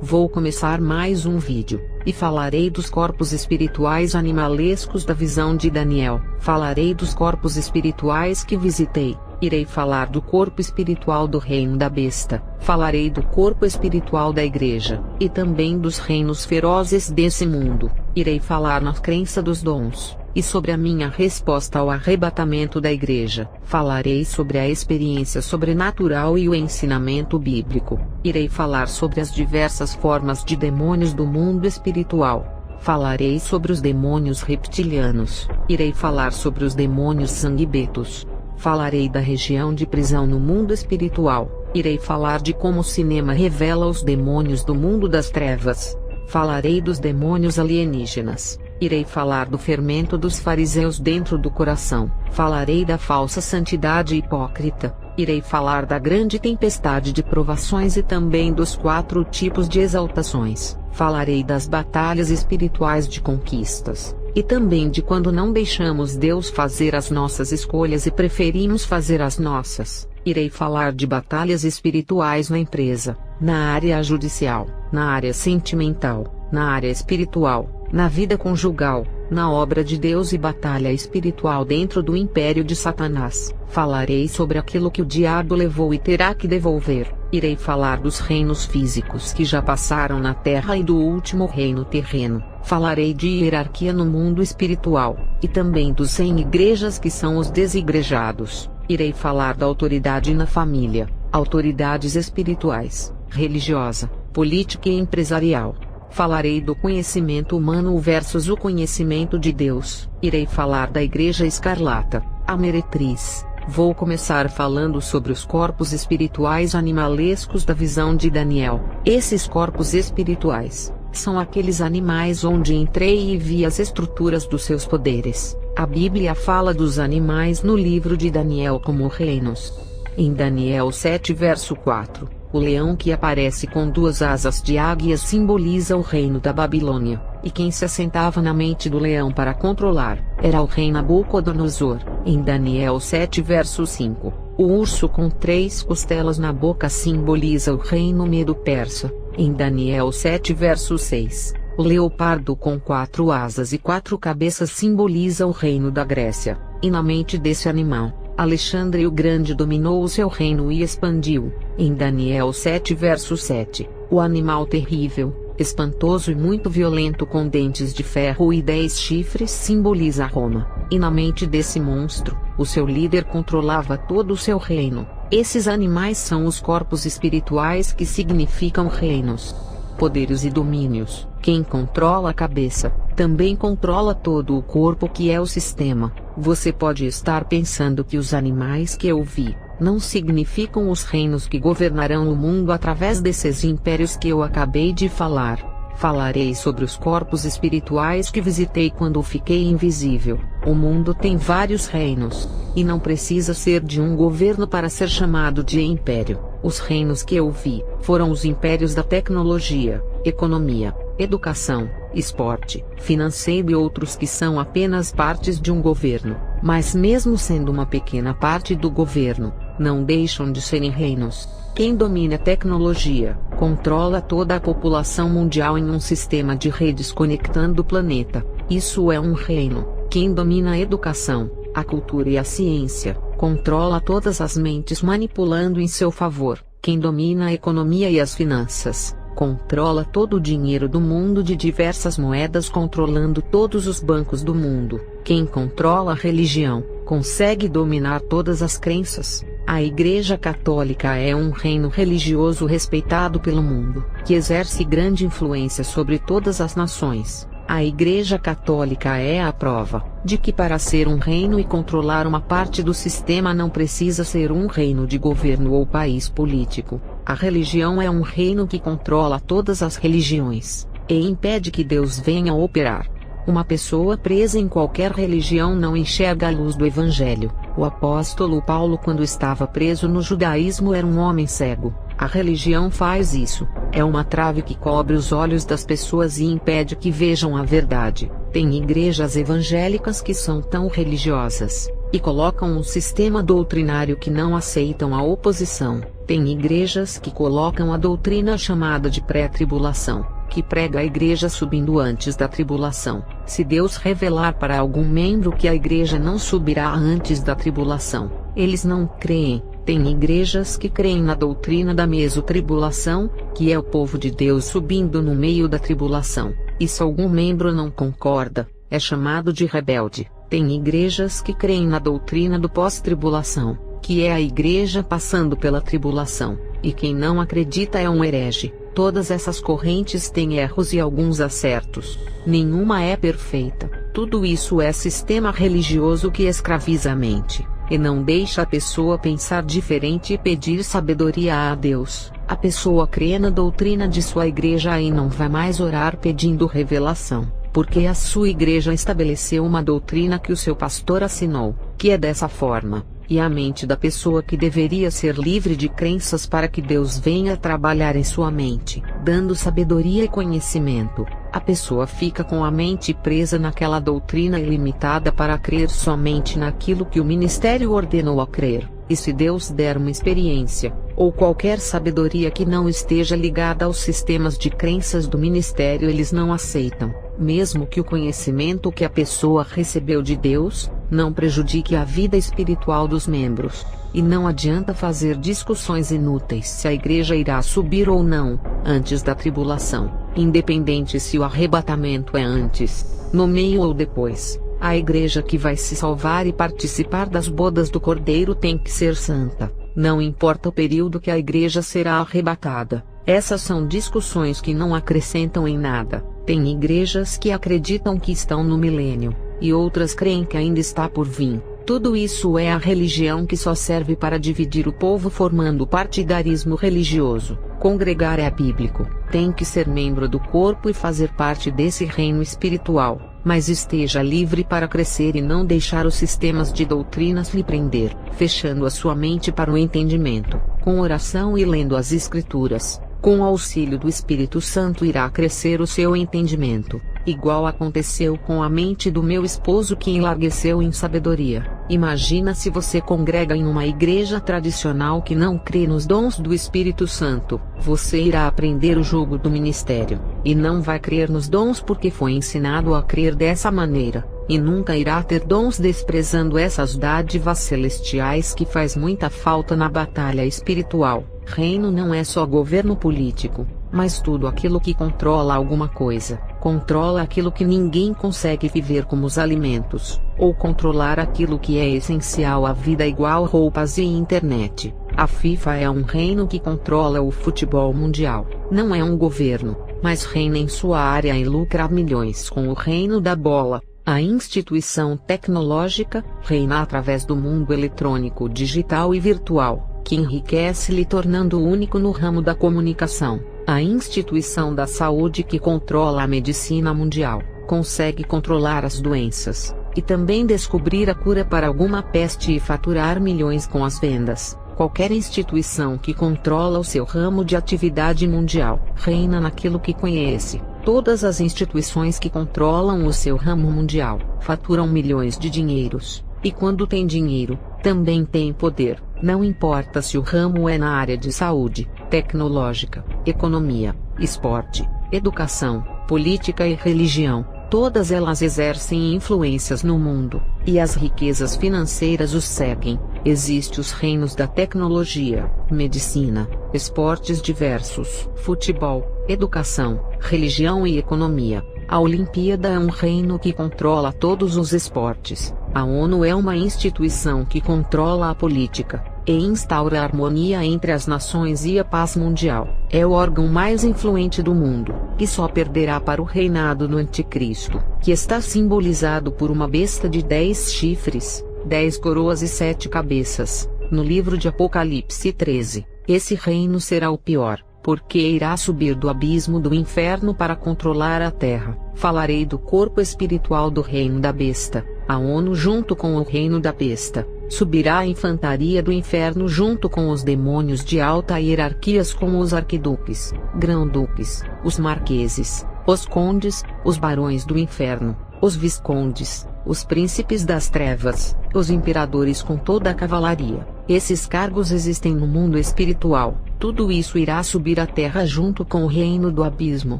Vou começar mais um vídeo, e falarei dos corpos espirituais animalescos da visão de Daniel. Falarei dos corpos espirituais que visitei. Irei falar do corpo espiritual do reino da besta. Falarei do corpo espiritual da igreja, e também dos reinos ferozes desse mundo. Irei falar na crença dos dons, e sobre a minha resposta ao arrebatamento da igreja. Falarei sobre a experiência sobrenatural e o ensinamento bíblico. Irei falar sobre as diversas formas de demônios do mundo espiritual. Falarei sobre os demônios reptilianos. Irei falar sobre os demônios sanguibetos. Falarei da região de prisão no mundo espiritual. Irei falar de como o cinema revela os demônios do mundo das trevas. Falarei dos demônios alienígenas. Irei falar do fermento dos fariseus dentro do coração. Falarei da falsa santidade hipócrita. Irei falar da grande tempestade de provações e também dos 4 tipos de exaltações. Falarei das batalhas espirituais de conquistas, e também de quando não deixamos Deus fazer as nossas escolhas e preferimos fazer as nossas. Irei falar de batalhas espirituais na empresa, na área judicial, na área sentimental, na área espiritual, na vida conjugal, na obra de Deus e batalha espiritual dentro do império de Satanás. Falarei sobre aquilo que o diabo levou e terá que devolver. Irei falar dos reinos físicos que já passaram na terra e do último reino terreno. Falarei de hierarquia no mundo espiritual, e também dos 100 igrejas que são os desigrejados. Irei falar da autoridade na família, autoridades espirituais, religiosa, política e empresarial. Falarei do conhecimento humano versus o conhecimento de Deus. Irei falar da Igreja Escarlata, a meretriz. Vou começar falando sobre os corpos espirituais animalescos da visão de Daniel. Esses corpos espirituais são aqueles animais onde entrei e vi as estruturas dos seus poderes. A Bíblia fala dos animais no livro de Daniel como reinos. Em Daniel 7 verso 4, o leão que aparece com 2 asas de águia simboliza o reino da Babilônia, e quem se assentava na mente do leão para controlar, era o rei Nabucodonosor. Em Daniel 7 verso 5, o urso com 3 costelas na boca simboliza o reino medo-persa. Em Daniel 7 verso 6, o leopardo com 4 asas e 4 cabeças simboliza o reino da Grécia, e na mente desse animal, Alexandre o Grande dominou o seu reino e expandiu. Em Daniel 7 verso 7, o animal terrível, espantoso e muito violento com dentes de ferro e 10 chifres simboliza Roma, e na mente desse monstro, o seu líder controlava todo o seu reino. Esses animais são os corpos espirituais que significam reinos, poderes e domínios. Quem controla a cabeça, também controla todo o corpo que é o sistema. Você pode estar pensando que os animais que eu vi não significam os reinos que governarão o mundo através desses impérios que eu acabei de falar. Falarei sobre os corpos espirituais que visitei quando fiquei invisível. O mundo tem vários reinos, e não precisa ser de um governo para ser chamado de império. Os reinos que eu vi foram os impérios da tecnologia, economia, educação, esporte, financeiro e outros que são apenas partes de um governo, mas mesmo sendo uma pequena parte do governo, não deixam de serem reinos. Quem domina a tecnologia, controla toda a população mundial em um sistema de redes conectando o planeta. Isso é um reino. Quem domina a educação, a cultura e a ciência, controla todas as mentes manipulando em seu favor. Quem domina a economia e as finanças, controla todo o dinheiro do mundo de diversas moedas controlando todos os bancos do mundo. Quem controla a religião, consegue dominar todas as crenças. A Igreja Católica é um reino religioso respeitado pelo mundo, que exerce grande influência sobre todas as nações. A Igreja Católica é a prova de que para ser um reino e controlar uma parte do sistema não precisa ser um reino de governo ou país político. A religião é um reino que controla todas as religiões, e impede que Deus venha operar. Uma pessoa presa em qualquer religião não enxerga a luz do Evangelho. O apóstolo Paulo, quando estava preso no judaísmo, era um homem cego. A religião faz isso. É uma trave que cobre os olhos das pessoas e impede que vejam a verdade. Tem igrejas evangélicas que são tão religiosas, e colocam um sistema doutrinário que não aceitam a oposição. Tem igrejas que colocam a doutrina chamada de pré-tribulação, que prega a igreja subindo antes da tribulação. Se Deus revelar para algum membro que a igreja não subirá antes da tribulação, eles não creem. Tem igrejas que creem na doutrina da mesotribulação, que é o povo de Deus subindo no meio da tribulação, e se algum membro não concorda, é chamado de rebelde. Tem igrejas que creem na doutrina do pós-tribulação, que é a igreja passando pela tribulação, e quem não acredita é um herege. Todas essas correntes têm erros e alguns acertos. Nenhuma é perfeita. Tudo isso é sistema religioso que escraviza a mente, e não deixa a pessoa pensar diferente e pedir sabedoria a Deus. A pessoa crê na doutrina de sua igreja e não vai mais orar pedindo revelação, porque a sua igreja estabeleceu uma doutrina que o seu pastor assinou, que é dessa forma. E a mente da pessoa que deveria ser livre de crenças para que Deus venha trabalhar em sua mente, dando sabedoria e conhecimento, a pessoa fica com a mente presa naquela doutrina ilimitada para crer somente naquilo que o ministério ordenou a crer. E se Deus der uma experiência, ou qualquer sabedoria que não esteja ligada aos sistemas de crenças do ministério, eles não aceitam, mesmo que o conhecimento que a pessoa recebeu de Deus não prejudique a vida espiritual dos membros. E não adianta fazer discussões inúteis se a igreja irá subir ou não, antes da tribulação, independente se o arrebatamento é antes, no meio ou depois. A igreja que vai se salvar e participar das bodas do Cordeiro tem que ser santa, não importa o período que a igreja será arrebatada. Essas são discussões que não acrescentam em nada. Tem igrejas que acreditam que estão no milênio, e outras creem que ainda está por vir. Tudo isso é a religião que só serve para dividir o povo, formando partidarismo religioso. Congregar é bíblico, tem que ser membro do corpo e fazer parte desse reino espiritual, mas esteja livre para crescer e não deixar os sistemas de doutrinas lhe prender, fechando a sua mente para o entendimento. Com oração e lendo as Escrituras, com o auxílio do Espírito Santo, irá crescer o seu entendimento, igual aconteceu com a mente do meu esposo, que enlargueceu em sabedoria. Imagina se você congrega em uma igreja tradicional que não crê nos dons do Espírito Santo. Você irá aprender o jogo do ministério, e não vai crer nos dons porque foi ensinado a crer dessa maneira, e nunca irá ter dons, desprezando essas dádivas celestiais que faz muita falta na batalha espiritual. Reino não é só governo político, mas tudo aquilo que controla alguma coisa. Controla aquilo que ninguém consegue viver, como os alimentos, ou controlar aquilo que é essencial à vida, igual roupas e internet. A FIFA é um reino que controla o futebol mundial. Não é um governo, mas reina em sua área e lucra milhões com o reino da bola. A instituição tecnológica reina através do mundo eletrônico, digital e virtual, que enriquece, lhe tornando único no ramo da comunicação. A instituição da saúde, que controla a medicina mundial, consegue controlar as doenças, e também descobrir a cura para alguma peste e faturar milhões com as vendas. Qualquer instituição que controla o seu ramo de atividade mundial, reina naquilo que conhece. Todas as instituições que controlam o seu ramo mundial, faturam milhões de dinheiros, e quando tem dinheiro, também tem poder. Não importa se o ramo é na área de saúde, tecnológica, economia, esporte, educação, política e religião, todas elas exercem influências no mundo, e as riquezas financeiras os seguem. Existem os reinos da tecnologia, medicina, esportes diversos, futebol, educação, religião e economia. A Olimpíada é um reino que controla todos os esportes. A ONU é uma instituição que controla a política, e instaura a harmonia entre as nações e a paz mundial. É o órgão mais influente do mundo, que só perderá para o reinado do Anticristo, que está simbolizado por uma besta de 10 chifres, 10 coroas e 7 cabeças, no livro de Apocalipse 13. Esse reino será o pior, porque irá subir do abismo do inferno para controlar a terra. Falarei do corpo espiritual do reino da besta, a ONU junto com o reino da besta. Subirá a infantaria do inferno junto com os demônios de alta hierarquias, como os arquiduques, grão-duques, os marqueses, os condes, os barões do inferno, os viscondes, os príncipes das trevas, os imperadores com toda a cavalaria. Esses cargos existem no mundo espiritual. Tudo isso irá subir à terra junto com o reino do abismo,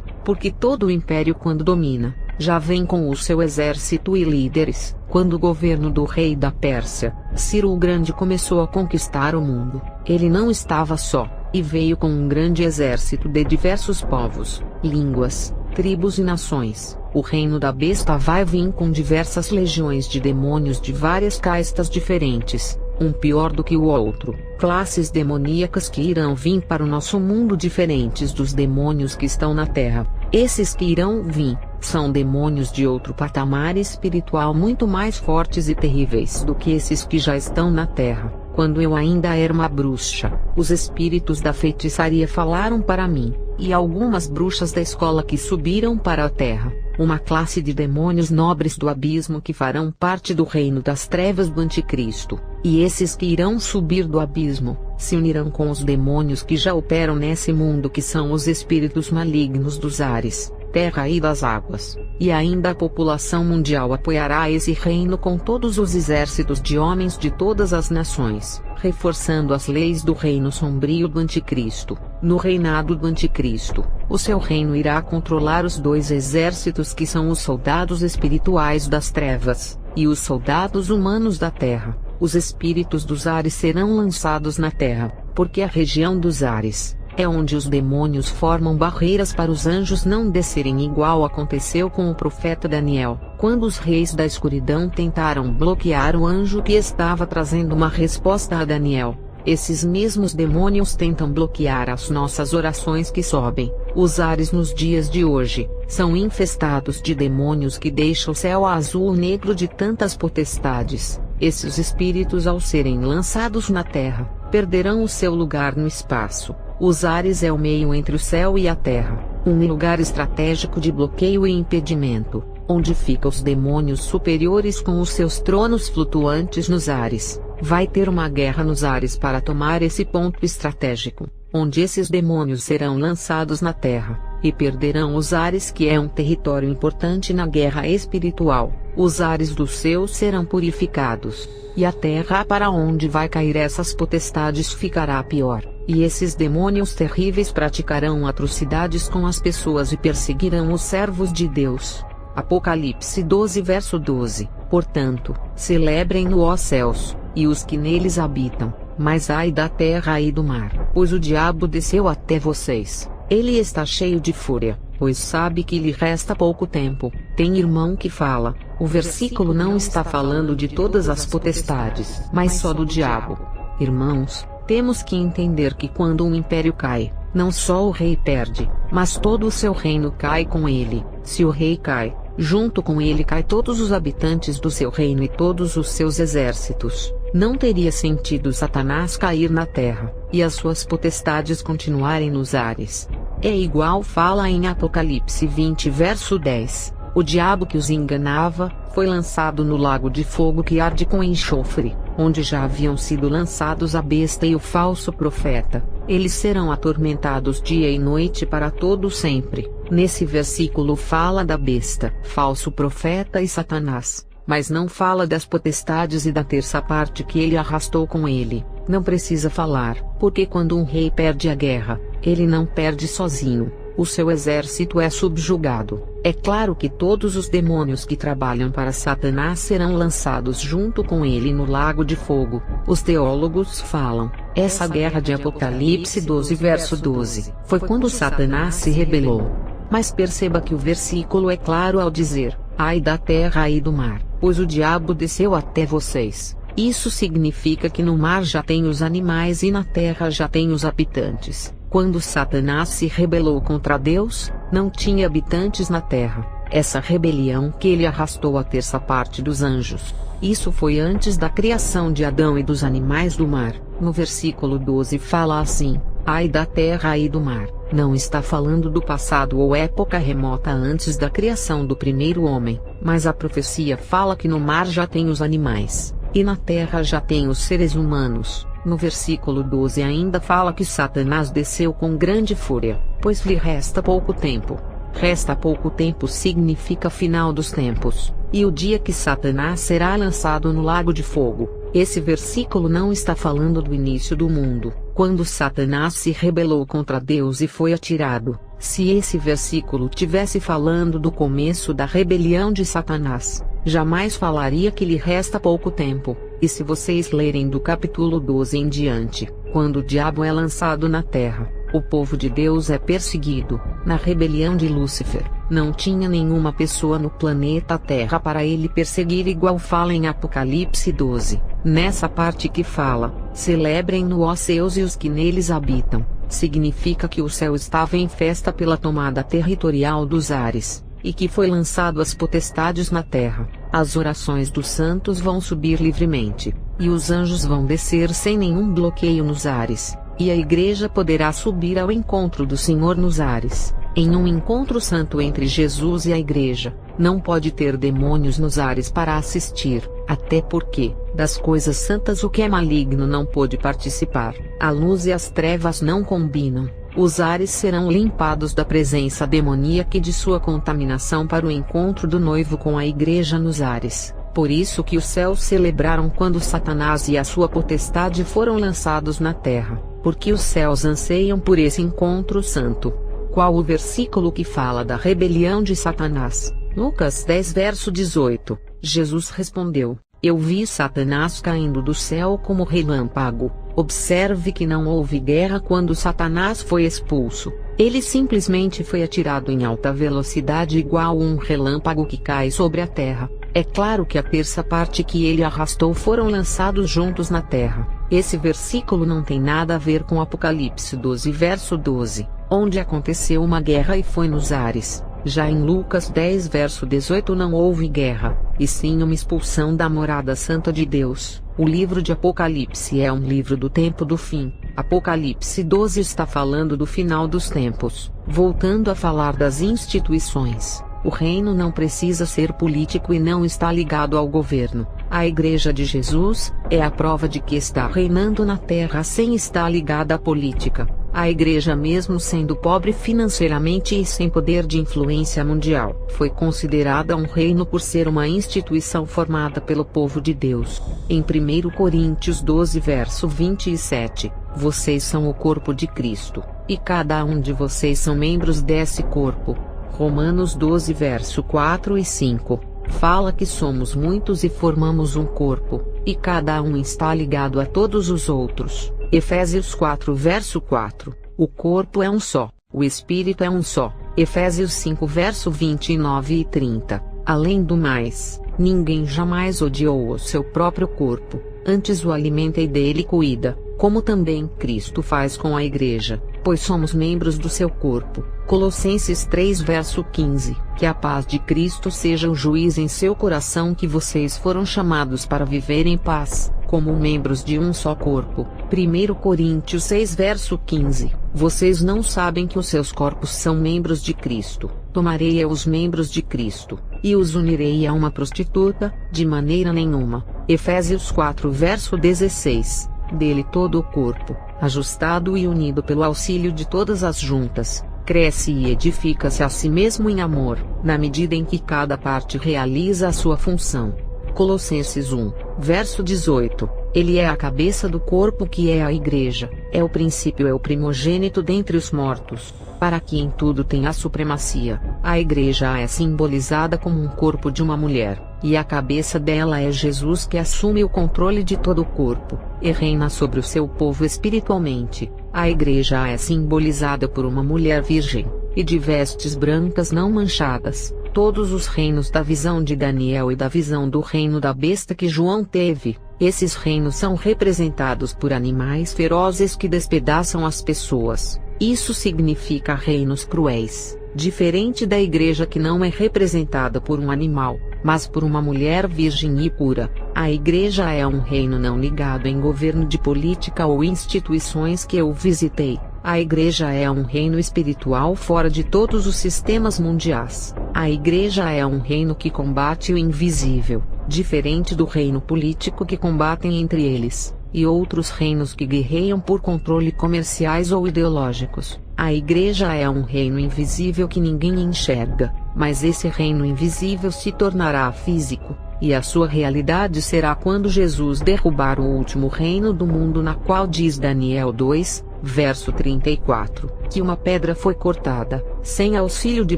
porque todo o império, quando domina, já vem com o seu exército e líderes. Quando o governo do rei da Pérsia, Ciro o Grande, começou a conquistar o mundo, ele não estava só, e veio com um grande exército de diversos povos, línguas, tribos e nações. O reino da besta vai vir com diversas legiões de demônios de várias castas diferentes, um pior do que o outro, classes demoníacas que irão vir para o nosso mundo diferentes dos demônios que estão na terra. Esses que irão vir, são demônios de outro patamar espiritual muito mais fortes e terríveis do que esses que já estão na terra. Quando eu ainda era uma bruxa, os espíritos da feitiçaria falaram para mim, e algumas bruxas da escola que subiram para a terra, uma classe de demônios nobres do abismo que farão parte do reino das trevas do anticristo, e esses que irão subir do abismo, se unirão com os demônios que já operam nesse mundo, que são os espíritos malignos dos ares, terra e das águas, e ainda a população mundial apoiará esse reino com todos os exércitos de homens de todas as nações, reforçando as leis do reino sombrio do anticristo. No reinado do anticristo, o seu reino irá controlar os dois exércitos que são os soldados espirituais das trevas, e os soldados humanos da terra. Os espíritos dos ares serão lançados na terra, porque a região dos ares é onde os demônios formam barreiras para os anjos não descerem, igual aconteceu com o profeta Daniel, quando os reis da escuridão tentaram bloquear o anjo que estava trazendo uma resposta a Daniel. Esses mesmos demônios tentam bloquear as nossas orações que sobem. Os ares nos dias de hoje são infestados de demônios que deixam o céu azul negro de tantas potestades. Esses espíritos, ao serem lançados na terra, perderão o seu lugar no espaço. Os ares é o meio entre o céu e a terra, um lugar estratégico de bloqueio e impedimento, onde ficam os demônios superiores com os seus tronos flutuantes nos ares. Vai ter uma guerra nos ares para tomar esse ponto estratégico, onde esses demônios serão lançados na terra, e perderão os ares, que é um território importante na guerra espiritual. Os ares dos céus serão purificados, e a terra para onde vai cair essas potestades ficará pior, e esses demônios terríveis praticarão atrocidades com as pessoas e perseguirão os servos de Deus. Apocalipse 12 verso 12. Portanto, celebrem-no, ó céus, e os que neles habitam, mas ai da terra e do mar, pois o diabo desceu até vocês. Ele está cheio de fúria, pois sabe que lhe resta pouco tempo. Tem irmão que fala, o versículo não está falando de todas as potestades, mas só do diabo. Irmãos, temos que entender que quando um império cai, não só o rei perde, mas todo o seu reino cai com ele. Se o rei cai, junto com ele cai todos os habitantes do seu reino e todos os seus exércitos. Não teria sentido Satanás cair na terra, e as suas potestades continuarem nos ares. É igual fala em Apocalipse 20 verso 10. O diabo que os enganava, foi lançado no lago de fogo que arde com enxofre, onde já haviam sido lançados a besta e o falso profeta. Eles serão atormentados dia e noite para todo sempre. Nesse versículo fala da besta, falso profeta e Satanás, mas não fala das potestades e da terça parte que ele arrastou com ele. Não precisa falar, porque quando um rei perde a guerra, ele não perde sozinho. O seu exército é subjugado. É claro que todos os demônios que trabalham para Satanás serão lançados junto com ele no lago de fogo. Os teólogos falam, essa guerra de Apocalipse 12 verso 12, foi quando Satanás se rebelou. Mas perceba que o versículo é claro ao dizer, ai da terra e do mar, pois o diabo desceu até vocês. Isso significa que no mar já tem os animais e na terra já tem os habitantes. Quando Satanás se rebelou contra Deus, não tinha habitantes na terra. Essa rebelião que ele arrastou a terça parte dos anjos. Isso foi antes da criação de Adão e dos animais do mar. No versículo 12 fala assim, ai da terra e do mar. Não está falando do passado ou época remota antes da criação do primeiro homem, mas a profecia fala que no mar já tem os animais, e na terra já tem os seres humanos. No versículo 12 ainda fala que Satanás desceu com grande fúria, pois lhe resta pouco tempo. Resta pouco tempo significa final dos tempos, e o dia que Satanás será lançado no lago de fogo. Esse versículo não está falando do início do mundo, quando Satanás se rebelou contra Deus e foi atirado. Se esse versículo tivesse falando do começo da rebelião de Satanás, jamais falaria que lhe resta pouco tempo. E se vocês lerem do capítulo 12 em diante, quando o diabo é lançado na terra, o povo de Deus é perseguido. Na rebelião de Lúcifer, não tinha nenhuma pessoa no planeta Terra para ele perseguir, igual fala em Apocalipse 12. Nessa parte que fala, celebrem-no ó céus e os que neles habitam, significa que o céu estava em festa pela tomada territorial dos ares, e que foi lançado as potestades na terra. As orações dos santos vão subir livremente, e os anjos vão descer sem nenhum bloqueio nos ares, e a igreja poderá subir ao encontro do Senhor nos ares. Em um encontro santo entre Jesus e a igreja, não pode ter demônios nos ares para assistir, até porque, das coisas santas o que é maligno não pôde participar. A luz e as trevas não combinam. Os ares serão limpados da presença demoníaca e de sua contaminação para o encontro do noivo com a igreja nos ares. Por isso que os céus celebraram quando Satanás e a sua potestade foram lançados na terra, porque os céus anseiam por esse encontro santo. Qual o versículo que fala da rebelião de Satanás? Lucas 10 verso 18. Jesus respondeu: Eu vi Satanás caindo do céu como relâmpago. Observe que não houve guerra quando Satanás foi expulso. Ele simplesmente foi atirado em alta velocidade igual um relâmpago que cai sobre a terra. É claro que a terça parte que ele arrastou foram lançados juntos na terra. Esse versículo não tem nada a ver com Apocalipse 12 verso 12, onde aconteceu uma guerra e foi nos ares. Já em Lucas 10 verso 18 não houve guerra, e sim uma expulsão da morada santa de Deus. O livro de Apocalipse é um livro do tempo do fim. Apocalipse 12 está falando do final dos tempos. Voltando a falar das instituições, o reino não precisa ser político e não está ligado ao governo. A Igreja de Jesus é a prova de que está reinando na terra sem estar ligada à política. A igreja, mesmo sendo pobre financeiramente e sem poder de influência mundial, foi considerada um reino por ser uma instituição formada pelo povo de Deus. Em 1 Coríntios 12 verso 27, vocês são o corpo de Cristo, e cada um de vocês são membros desse corpo. Romanos 12 verso 4 e 5, fala que somos muitos e formamos um corpo, e cada um está ligado a todos os outros. Efésios 4 verso 4, o corpo é um só, o espírito é um só. Efésios 5 verso 29 e 30, além do mais, ninguém jamais odiou o seu próprio corpo, antes o alimenta e dele cuida, como também Cristo faz com a igreja, pois somos membros do seu corpo. Colossenses 3 verso 15, que a paz de Cristo seja o juiz em seu coração, que vocês foram chamados para viver em paz, como membros de um só corpo. 1 Coríntios 6 verso 15, vocês não sabem que os seus corpos são membros de Cristo. Tomarei eu os membros de Cristo, e os unirei a uma prostituta? De maneira nenhuma. Efésios 4 verso 16, dele todo o corpo, ajustado e unido pelo auxílio de todas as juntas, cresce e edifica-se a si mesmo em amor, na medida em que cada parte realiza a sua função. Colossenses 1, verso 18, ele é a cabeça do corpo, que é a igreja, é o princípio, é o primogênito dentre os mortos, para que em tudo tenha a supremacia. A igreja é simbolizada como um corpo de uma mulher, e a cabeça dela é Jesus, que assume o controle de todo o corpo, e reina sobre o seu povo espiritualmente. A igreja é simbolizada por uma mulher virgem, e de vestes brancas não manchadas. Todos os reinos da visão de Daniel e da visão do reino da besta que João teve, esses reinos são representados por animais ferozes que despedaçam as pessoas. Isso significa reinos cruéis, diferente da igreja, que não é representada por um animal, mas por uma mulher virgem e pura. A igreja é um reino não ligado em governo de política ou instituições que eu visitei. A igreja é um reino espiritual fora de todos os sistemas mundiais. A igreja é um reino que combate o invisível, diferente do reino político, que combatem entre eles, e outros reinos que guerreiam por controle comerciais ou ideológicos. A igreja é um reino invisível que ninguém enxerga, Mas esse reino invisível se tornará físico, e a sua realidade será quando Jesus derrubar o último reino do mundo, na qual diz Daniel 2, verso 34, que uma pedra foi cortada, sem auxílio de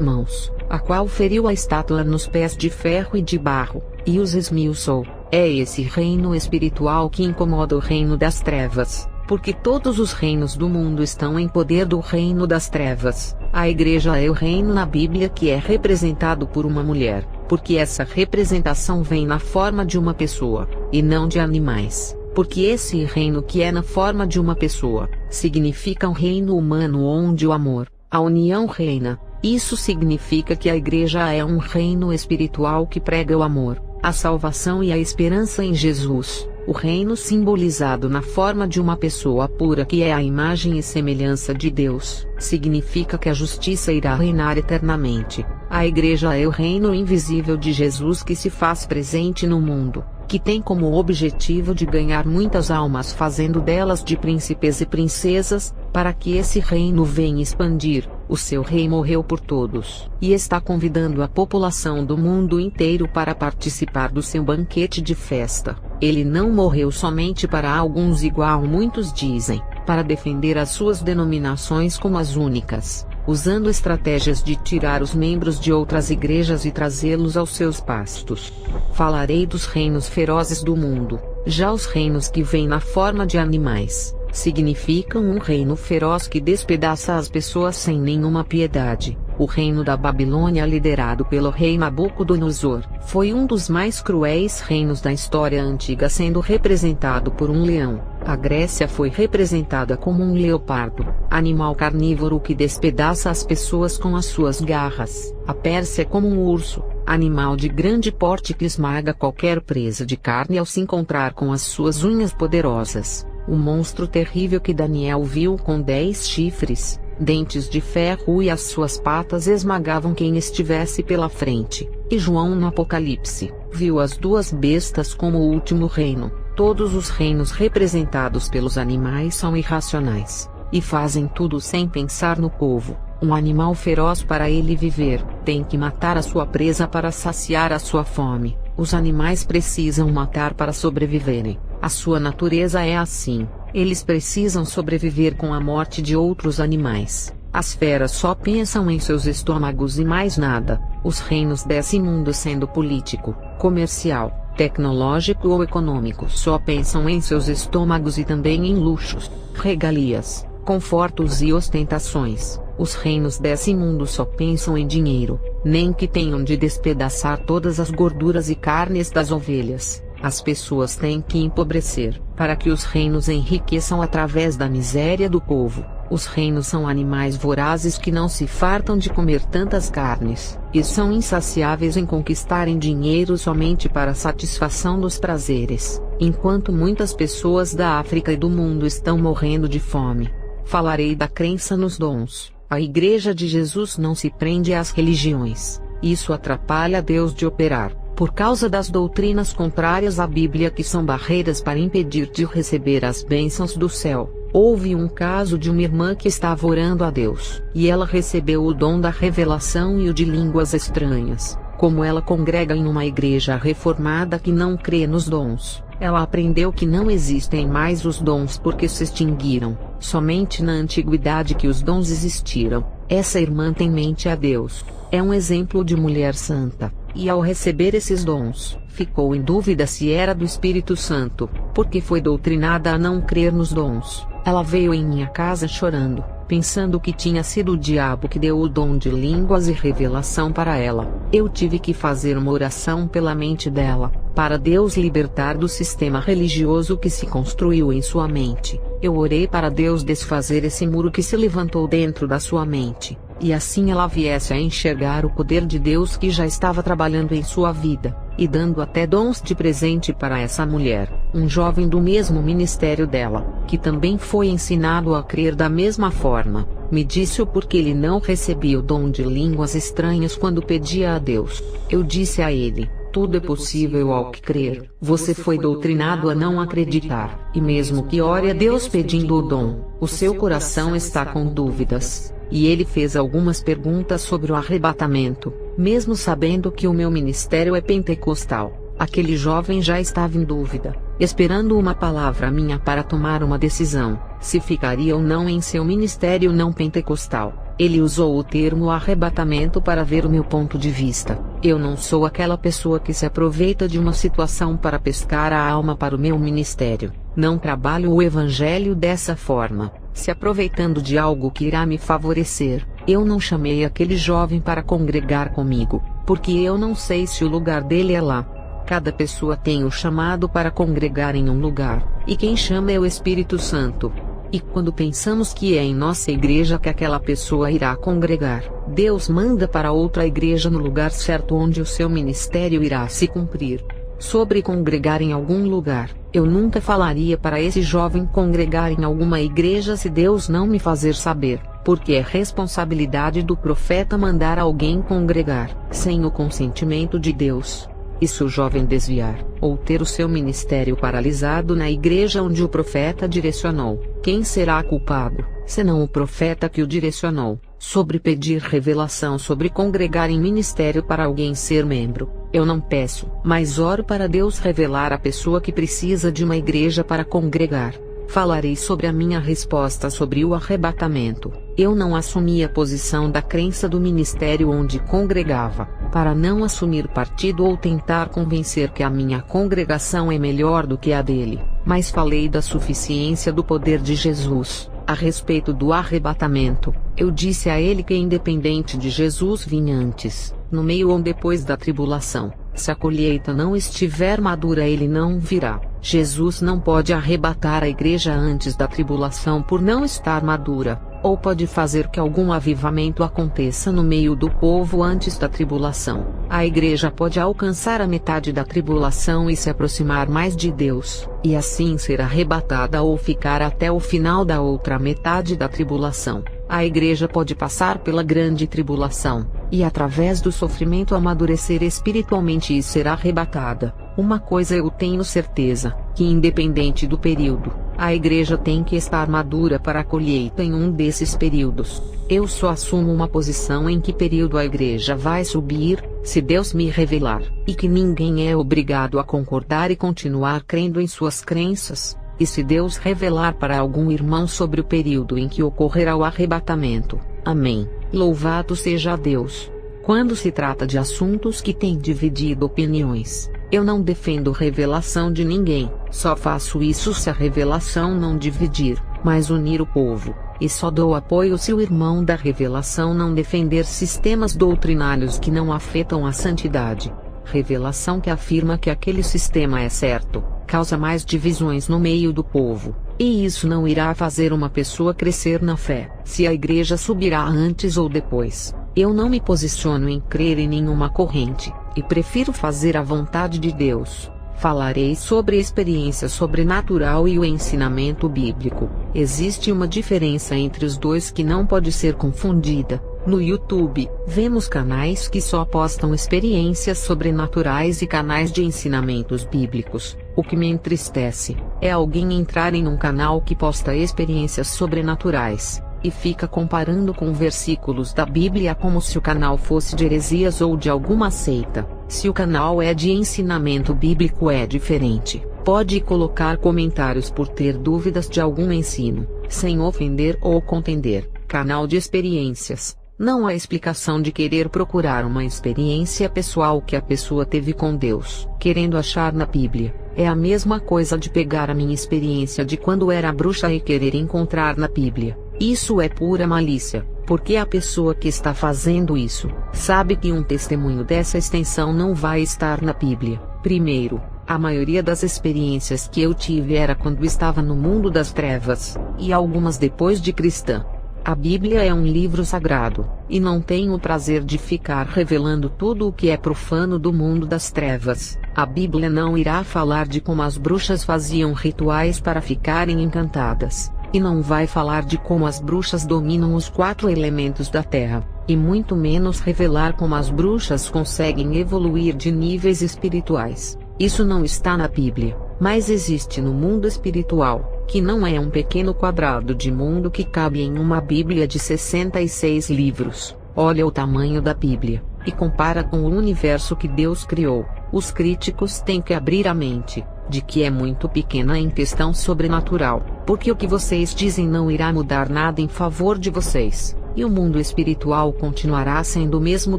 mãos, a qual feriu a estátua nos pés de ferro e de barro, e os esmiuçou. É esse reino espiritual que incomoda o reino das trevas, porque todos os reinos do mundo estão em poder do reino das trevas. A igreja é o reino na Bíblia que é representado por uma mulher, porque essa representação vem na forma de uma pessoa, e não de animais, porque esse reino que é na forma de uma pessoa, significa um reino humano onde o amor, a união reina. Isso significa que a igreja é um reino espiritual que prega o amor, a salvação e a esperança em Jesus. O reino simbolizado na forma de uma pessoa pura que é a imagem e semelhança de Deus, significa que a justiça irá reinar eternamente. A igreja é o reino invisível de Jesus que se faz presente no mundo, que tem como objetivo de ganhar muitas almas fazendo delas de príncipes e princesas, para que esse reino venha expandir. O seu rei morreu por todos, e está convidando a população do mundo inteiro para participar do seu banquete de festa. Ele não morreu somente para alguns, igual muitos dizem, para defender as suas denominações como as únicas, usando estratégias de tirar os membros de outras igrejas e trazê-los aos seus pastos. Falarei dos reinos ferozes do mundo. Já os reinos que vêm na forma de animais, significam um reino feroz que despedaça as pessoas sem nenhuma piedade. O reino da Babilônia, liderado pelo rei Nabucodonosor, foi um dos mais cruéis reinos da história antiga, sendo representado por um leão. A Grécia foi representada como um leopardo, animal carnívoro que despedaça as pessoas com as suas garras. A Pérsia como um urso, animal de grande porte que esmaga qualquer presa de carne ao se encontrar com as suas unhas poderosas. O monstro terrível que Daniel viu com 10 chifres, dentes de ferro e as suas patas esmagavam quem estivesse pela frente. E João no Apocalipse, viu as duas bestas como o último reino. Todos os reinos representados pelos animais são irracionais, e fazem tudo sem pensar no povo. Um animal feroz, para ele viver, tem que matar a sua presa para saciar a sua fome. Os animais precisam matar para sobreviverem. A sua natureza é assim. Eles precisam sobreviver com a morte de outros animais. As feras só pensam em seus estômagos e mais nada. Os reinos desse mundo, sendo político, comercial, tecnológico ou econômico, só pensam em seus estômagos e também em luxos, regalias, confortos e ostentações. Os reinos desse mundo só pensam em dinheiro, nem que tenham de despedaçar todas as gorduras e carnes das ovelhas. As pessoas têm que empobrecer, para que os reinos enriqueçam através da miséria do povo. Os reinos são animais vorazes que não se fartam de comer tantas carnes, e são insaciáveis em conquistarem dinheiro somente para a satisfação dos prazeres, enquanto muitas pessoas da África e do mundo estão morrendo de fome. Falarei da crença nos dons. A Igreja de Jesus não se prende às religiões. Isso atrapalha Deus de operar, por causa das doutrinas contrárias à Bíblia que são barreiras para impedir de receber as bênçãos do céu. Houve um caso de uma irmã que estava orando a Deus, e ela recebeu o dom da revelação e o de línguas estranhas. Como ela congrega em uma igreja reformada que não crê nos dons, ela aprendeu que não existem mais os dons porque se extinguiram. Somente na antiguidade que os dons existiram. Essa irmã tem mente a Deus. É um exemplo de mulher santa, e ao receber esses dons, ficou em dúvida se era do Espírito Santo, porque foi doutrinada a não crer nos dons. Ela veio em minha casa chorando, pensando que tinha sido o diabo que deu o dom de línguas e revelação para ela. Eu tive que fazer uma oração pela mente dela, para Deus libertar do sistema religioso que se construiu em sua mente. Eu orei para Deus desfazer esse muro que se levantou dentro da sua mente, e assim ela viesse a enxergar o poder de Deus que já estava trabalhando em sua vida, e dando até dons de presente para essa mulher. Um jovem do mesmo ministério dela, que também foi ensinado a crer da mesma forma, me disse o porquê ele não recebia o dom de línguas estranhas quando pedia a Deus. Eu disse a ele: Tudo é possível ao que crer. Você foi doutrinado a não acreditar, e mesmo que ore a Deus pedindo o dom, o seu coração está com dúvidas. E ele fez algumas perguntas sobre o arrebatamento, mesmo sabendo que o meu ministério é pentecostal. Aquele jovem já estava em dúvida, esperando uma palavra minha para tomar uma decisão, se ficaria ou não em seu ministério não pentecostal. Ele usou o termo arrebatamento para ver o meu ponto de vista. Eu não sou aquela pessoa que se aproveita de uma situação para pescar a alma para o meu ministério. Não trabalho o evangelho dessa forma, se aproveitando de algo que irá me favorecer. Eu não chamei aquele jovem para congregar comigo, porque eu não sei se o lugar dele é lá. Cada pessoa tem o chamado para congregar em um lugar, e quem chama é o Espírito Santo. E quando pensamos que é em nossa igreja que aquela pessoa irá congregar, Deus manda para outra igreja no lugar certo onde o seu ministério irá se cumprir. Sobre congregar em algum lugar, eu nunca falaria para esse jovem congregar em alguma igreja se Deus não me fazer saber, porque é responsabilidade do profeta mandar alguém congregar, sem o consentimento de Deus. E se o jovem desviar, ou ter o seu ministério paralisado na igreja onde o profeta direcionou, quem será culpado, senão o profeta que o direcionou? Sobre pedir revelação sobre congregar em ministério para alguém ser membro, eu não peço, mas oro para Deus revelar a pessoa que precisa de uma igreja para congregar. Falarei sobre a minha resposta sobre o arrebatamento. Eu não assumi a posição da crença do ministério onde congregava, para não assumir partido ou tentar convencer que a minha congregação é melhor do que a dele, mas falei da suficiência do poder de Jesus. A respeito do arrebatamento, eu disse a ele que independente de Jesus vir antes, no meio ou depois da tribulação, se a colheita não estiver madura ele não virá. Jesus não pode arrebatar a igreja antes da tribulação por não estar madura, ou pode fazer que algum avivamento aconteça no meio do povo antes da tribulação. A igreja pode alcançar a metade da tribulação e se aproximar mais de Deus, e assim ser arrebatada ou ficar até o final da outra metade da tribulação. A igreja pode passar pela grande tribulação, e através do sofrimento amadurecer espiritualmente e ser arrebatada. Uma coisa eu tenho certeza, que independente do período, a igreja tem que estar madura para a colheita em um desses períodos. Eu só assumo uma posição em que período a igreja vai subir, se Deus me revelar, e que ninguém é obrigado a concordar e continuar crendo em suas crenças. E se Deus revelar para algum irmão sobre o período em que ocorrerá o arrebatamento, amém, louvado seja Deus. Quando se trata de assuntos que têm dividido opiniões, eu não defendo revelação de ninguém, só faço isso se a revelação não dividir, mas unir o povo, e só dou apoio se o irmão da revelação não defender sistemas doutrinários que não afetam a santidade. Revelação que afirma que aquele sistema é certo, causa mais divisões no meio do povo, e isso não irá fazer uma pessoa crescer na fé, se a igreja subirá antes ou depois. Eu não me posiciono em crer em nenhuma corrente, e prefiro fazer a vontade de Deus. Falarei sobre a experiência sobrenatural e o ensinamento bíblico. Existe uma diferença entre os dois que não pode ser confundida. No YouTube, vemos canais que só postam experiências sobrenaturais e canais de ensinamentos bíblicos. O que me entristece é alguém entrar em um canal que posta experiências sobrenaturais e fica comparando com versículos da Bíblia como se o canal fosse de heresias ou de alguma seita. Se o canal é de ensinamento bíblico é diferente. Pode colocar comentários por ter dúvidas de algum ensino, sem ofender ou contender. Canal de experiências. Não há explicação de querer procurar uma experiência pessoal que a pessoa teve com Deus, querendo achar na Bíblia. É a mesma coisa de pegar a minha experiência de quando era bruxa e querer encontrar na Bíblia. Isso é pura malícia, porque a pessoa que está fazendo isso, sabe que um testemunho dessa extensão não vai estar na Bíblia. Primeiro, a maioria das experiências que eu tive era quando estava no mundo das trevas, e algumas depois de cristã. A Bíblia é um livro sagrado, e não tenho o prazer de ficar revelando tudo o que é profano do mundo das trevas. A Bíblia não irá falar de como as bruxas faziam rituais para ficarem encantadas, e não vai falar de como as bruxas dominam os 4 elementos da terra. e muito menos revelar como as bruxas conseguem evoluir de níveis espirituais. Isso não está na Bíblia, mas existe no mundo espiritual, que não é um pequeno quadrado de mundo que cabe em uma Bíblia de 66 livros. Olha o tamanho da Bíblia, e compara com o universo que Deus criou. Os críticos têm que abrir a mente, de que é muito pequena em questão sobrenatural, porque o que vocês dizem não irá mudar nada em favor de vocês, e o mundo espiritual continuará sendo o mesmo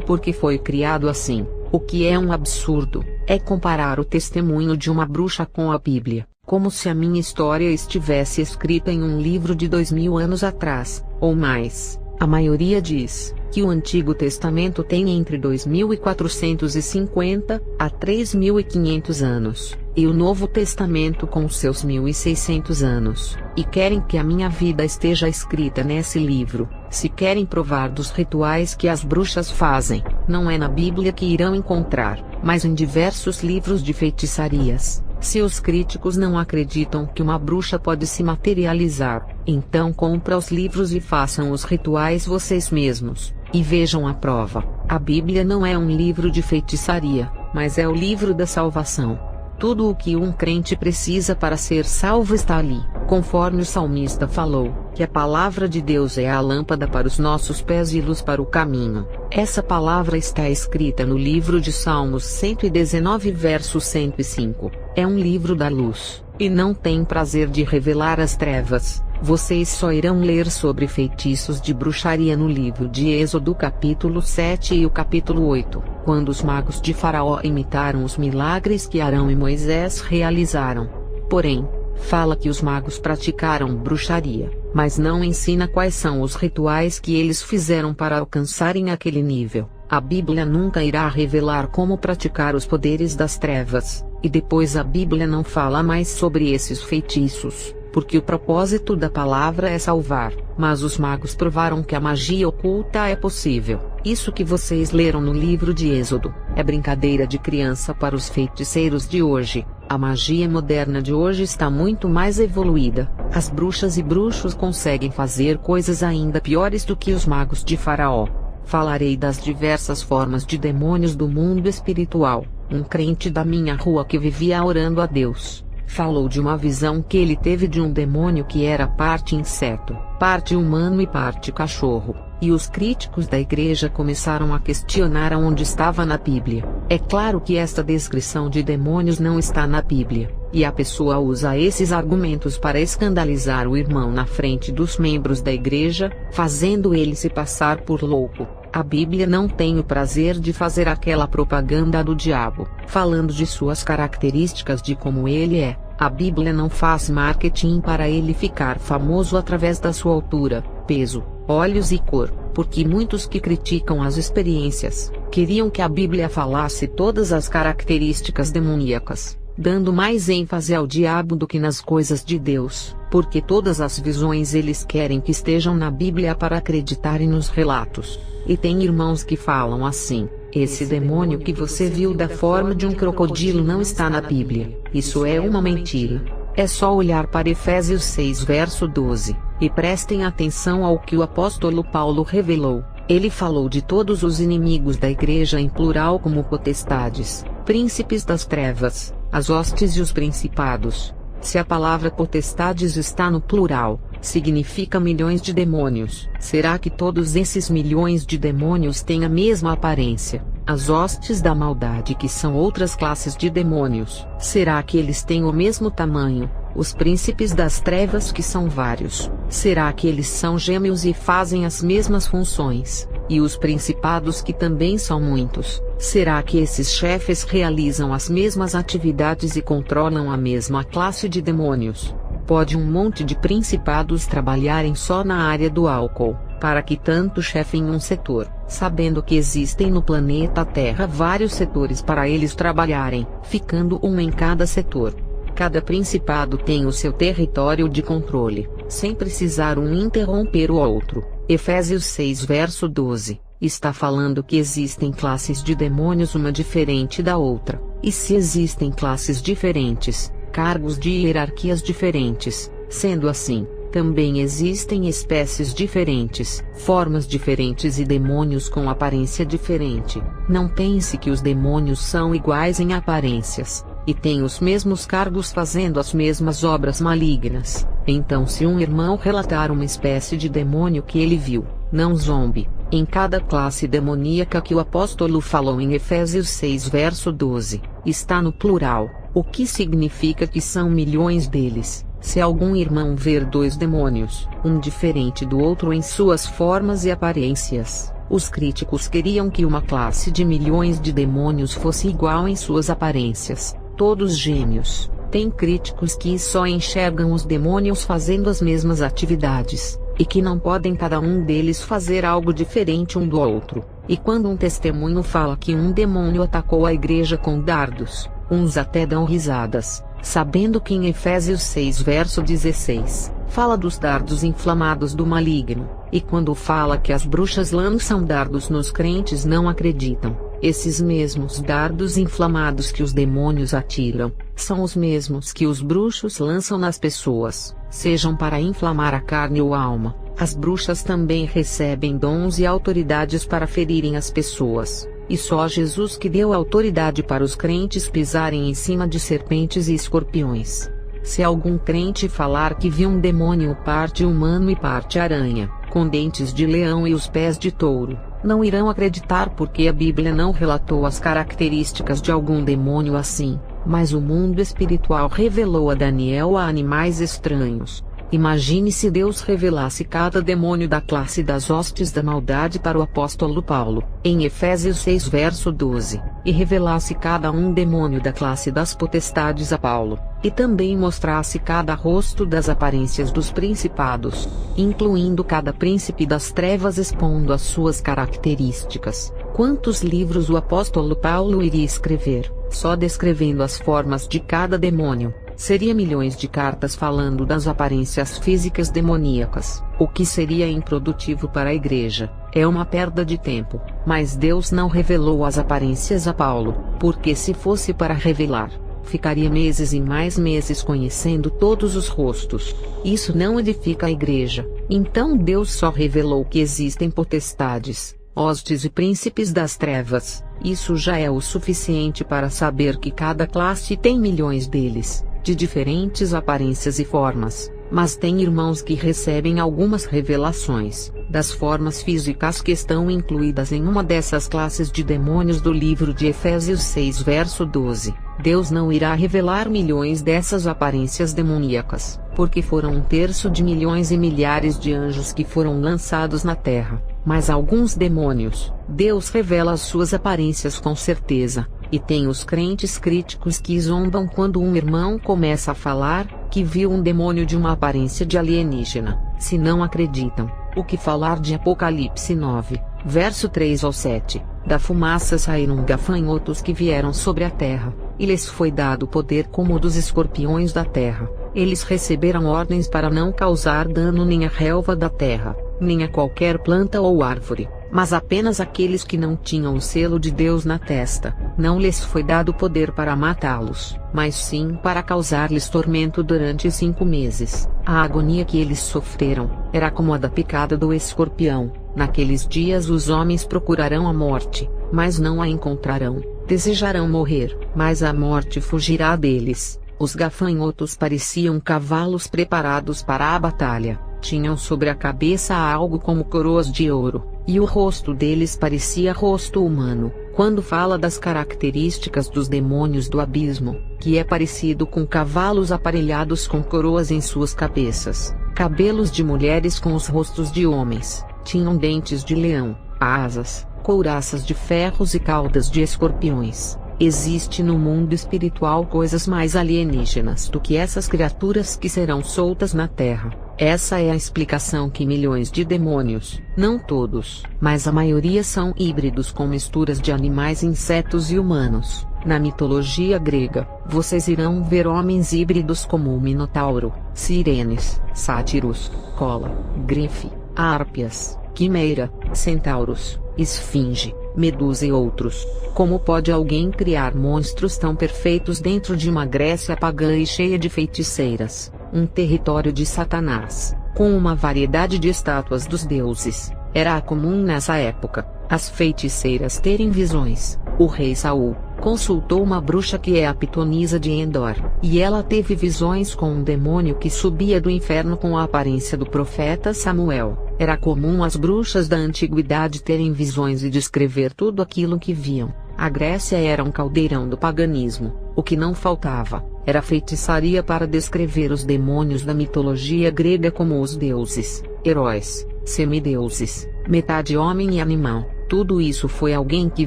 porque foi criado assim. O que é um absurdo, é comparar o testemunho de uma bruxa com a Bíblia, como se a minha história estivesse escrita em um livro de 2000 anos atrás, ou mais. A maioria diz que o Antigo Testamento tem entre 2.450 a 3.500 anos, e o Novo Testamento com seus 1.600 anos, e querem que a minha vida esteja escrita nesse livro. Se querem provar dos rituais que as bruxas fazem, não é na Bíblia que irão encontrar, mas em diversos livros de feitiçarias. Se os críticos não acreditam que uma bruxa pode se materializar, então compra os livros e façam os rituais vocês mesmos, e vejam a prova. A Bíblia não é um livro de feitiçaria, mas é o livro da salvação. Tudo o que um crente precisa para ser salvo está ali, conforme o salmista falou, que a palavra de Deus é a lâmpada para os nossos pés e luz para o caminho. Essa palavra está escrita no livro de Salmos 119 verso 105. É um livro da luz, e não tem prazer de revelar as trevas. Vocês só irão ler sobre feitiços de bruxaria no livro de Êxodo capítulo 7 e o capítulo 8, quando os magos de Faraó imitaram os milagres que Arão e Moisés realizaram. Porém, fala que os magos praticaram bruxaria, mas não ensina quais são os rituais que eles fizeram para alcançarem aquele nível. A Bíblia nunca irá revelar como praticar os poderes das trevas, e depois a Bíblia não fala mais sobre esses feitiços, porque o propósito da palavra é salvar, mas os magos provaram que a magia oculta é possível. Isso que vocês leram no livro de Êxodo, é brincadeira de criança para os feiticeiros de hoje. A magia moderna de hoje está muito mais evoluída. As bruxas e bruxos conseguem fazer coisas ainda piores do que os magos de Faraó. Falarei das diversas formas de demônios do mundo espiritual. Um crente da minha rua que vivia orando a Deus falou de uma visão que ele teve de um demônio que era parte inseto, parte humano e parte cachorro, e os críticos da igreja começaram a questionar aonde estava na Bíblia. É claro que esta descrição de demônios não está na Bíblia, e a pessoa usa esses argumentos para escandalizar o irmão na frente dos membros da igreja, fazendo ele se passar por louco. A Bíblia não tem o prazer de fazer aquela propaganda do diabo, falando de suas características de como ele é. A Bíblia não faz marketing para ele ficar famoso através da sua altura, peso, olhos e cor, porque muitos que criticam as experiências, queriam que a Bíblia falasse todas as características demoníacas, dando mais ênfase ao diabo do que nas coisas de Deus, porque todas as visões eles querem que estejam na Bíblia para acreditarem nos relatos. E tem irmãos que falam assim: esse demônio que você viu da forma de um crocodilo não está na Bíblia. Isso é uma mentira. É só olhar para Efésios 6 verso 12, e prestem atenção ao que o apóstolo Paulo revelou. Ele falou de todos os inimigos da igreja em plural como potestades, príncipes das trevas, as hostes e os principados. Se a palavra potestades está no plural, significa milhões de demônios. Será que todos esses milhões de demônios têm a mesma aparência? As hostes da maldade, que são outras classes de demônios, será que eles têm o mesmo tamanho? Os príncipes das trevas, que são vários, será que eles são gêmeos e fazem as mesmas funções? E os principados, que também são muitos, será que esses chefes realizam as mesmas atividades e controlam a mesma classe de demônios? Pode um monte de principados trabalharem só na área do álcool, para que tanto chefe em um setor, sabendo que existem no planeta Terra vários setores para eles trabalharem, ficando um em cada setor. Cada principado tem o seu território de controle, sem precisar um interromper o outro. Efésios 6 verso 12, está falando que existem classes de demônios, uma diferente da outra, e se existem classes diferentes, cargos de hierarquias diferentes, sendo assim, Também existem espécies diferentes, formas diferentes e demônios com aparência diferente. Não pense que os demônios são iguais em aparências, e têm os mesmos cargos fazendo as mesmas obras malignas. Então, se um irmão relatar uma espécie de demônio que ele viu, não zombe. Em cada classe demoníaca que o apóstolo falou em Efésios 6 verso 12, está no plural, o que significa que são milhões deles. Se algum irmão ver 2 demônios, um diferente do outro em suas formas e aparências, os críticos queriam que uma classe de milhões de demônios fosse igual em suas aparências, todos gêmeos. Tem críticos que só enxergam os demônios fazendo as mesmas atividades, e que não podem cada um deles fazer algo diferente um do outro. E quando um testemunho fala que um demônio atacou a igreja com dardos, uns até dão risadas, sabendo que em Efésios 6 verso 16, fala dos dardos inflamados do maligno, e quando fala que as bruxas lançam dardos nos crentes não acreditam. Esses mesmos dardos inflamados que os demônios atiram, são os mesmos que os bruxos lançam nas pessoas, sejam para inflamar a carne ou a alma. As bruxas também recebem dons e autoridades para ferirem as pessoas, e só Jesus que deu autoridade para os crentes pisarem em cima de serpentes e escorpiões. Se algum crente falar que viu um demônio parte humano e parte aranha, com dentes de leão e os pés de touro, não irão acreditar porque a Bíblia não relatou as características de algum demônio assim, mas o mundo espiritual revelou a Daniel a animais estranhos. Imagine se Deus revelasse cada demônio da classe das hostes da maldade para o apóstolo Paulo, em Efésios 6 verso 12, e revelasse cada um demônio da classe das potestades a Paulo, e também mostrasse cada rosto das aparências dos principados, incluindo cada príncipe das trevas expondo as suas características. Quantos livros o apóstolo Paulo iria escrever, só descrevendo as formas de cada demônio? Seria milhões de cartas falando das aparências físicas demoníacas, o que seria improdutivo para a igreja. É uma perda de tempo, mas Deus não revelou as aparências a Paulo, porque se fosse para revelar, ficaria meses e mais meses conhecendo todos os rostos. Isso não edifica a igreja. Então Deus só revelou que existem potestades, hostes e príncipes das trevas. Isso já é o suficiente para saber que cada classe tem milhões deles, de diferentes aparências e formas, mas tem irmãos que recebem algumas revelações, das formas físicas que estão incluídas em uma dessas classes de demônios do livro de Efésios 6 verso 12. Deus não irá revelar milhões dessas aparências demoníacas, porque foram 1/3 de milhões e milhares de anjos que foram lançados na terra, mas alguns demônios, Deus revela as suas aparências com certeza. E tem os crentes críticos que zombam quando um irmão começa a falar que viu um demônio de uma aparência de alienígena. Se não acreditam, o que falar de Apocalipse 9, verso 3 ao 7, da fumaça saíram gafanhotos que vieram sobre a terra, e lhes foi dado poder como o dos escorpiões da terra. Eles receberam ordens para não causar dano nem à relva da terra, nem a qualquer planta ou árvore, mas apenas aqueles que não tinham o selo de Deus na testa. Não lhes foi dado poder para matá-los, mas sim para causar-lhes tormento durante 5 meses. A agonia que eles sofreram era como a da picada do escorpião. Naqueles dias os homens procurarão a morte, mas não a encontrarão. Desejarão morrer, mas a morte fugirá deles. Os gafanhotos pareciam cavalos preparados para a batalha. Tinham sobre a cabeça algo como coroas de ouro, e o rosto deles parecia rosto humano. Quando fala das características dos demônios do abismo, que é parecido com cavalos aparelhados com coroas em suas cabeças, cabelos de mulheres com os rostos de homens, tinham dentes de leão, asas, couraças de ferros e caudas de escorpiões. Existe no mundo espiritual coisas mais alienígenas do que essas criaturas que serão soltas na terra. Essa é a explicação que milhões de demônios, não todos, mas a maioria são híbridos com misturas de animais, insetos e humanos. Na mitologia grega, vocês irão ver homens híbridos como o Minotauro, sirenes, sátiros, cola, grife, hárpias, quimeira, centauros, esfinge, medusa e outros. Como pode alguém criar monstros tão perfeitos dentro de uma Grécia pagã e cheia de feiticeiras, um território de Satanás? com uma variedade de estátuas dos deuses. Era comum nessa época as feiticeiras terem visões. O rei Saul consultou uma bruxa que é a pitonisa de Endor, e ela teve visões com um demônio que subia do inferno com a aparência do profeta Samuel. Era comum as bruxas da antiguidade terem visões e descrever tudo aquilo que viam. A Grécia era um caldeirão do paganismo. O que não faltava era feitiçaria para descrever os demônios da mitologia grega como os deuses, heróis, semideuses, metade homem e animal. Tudo isso foi alguém que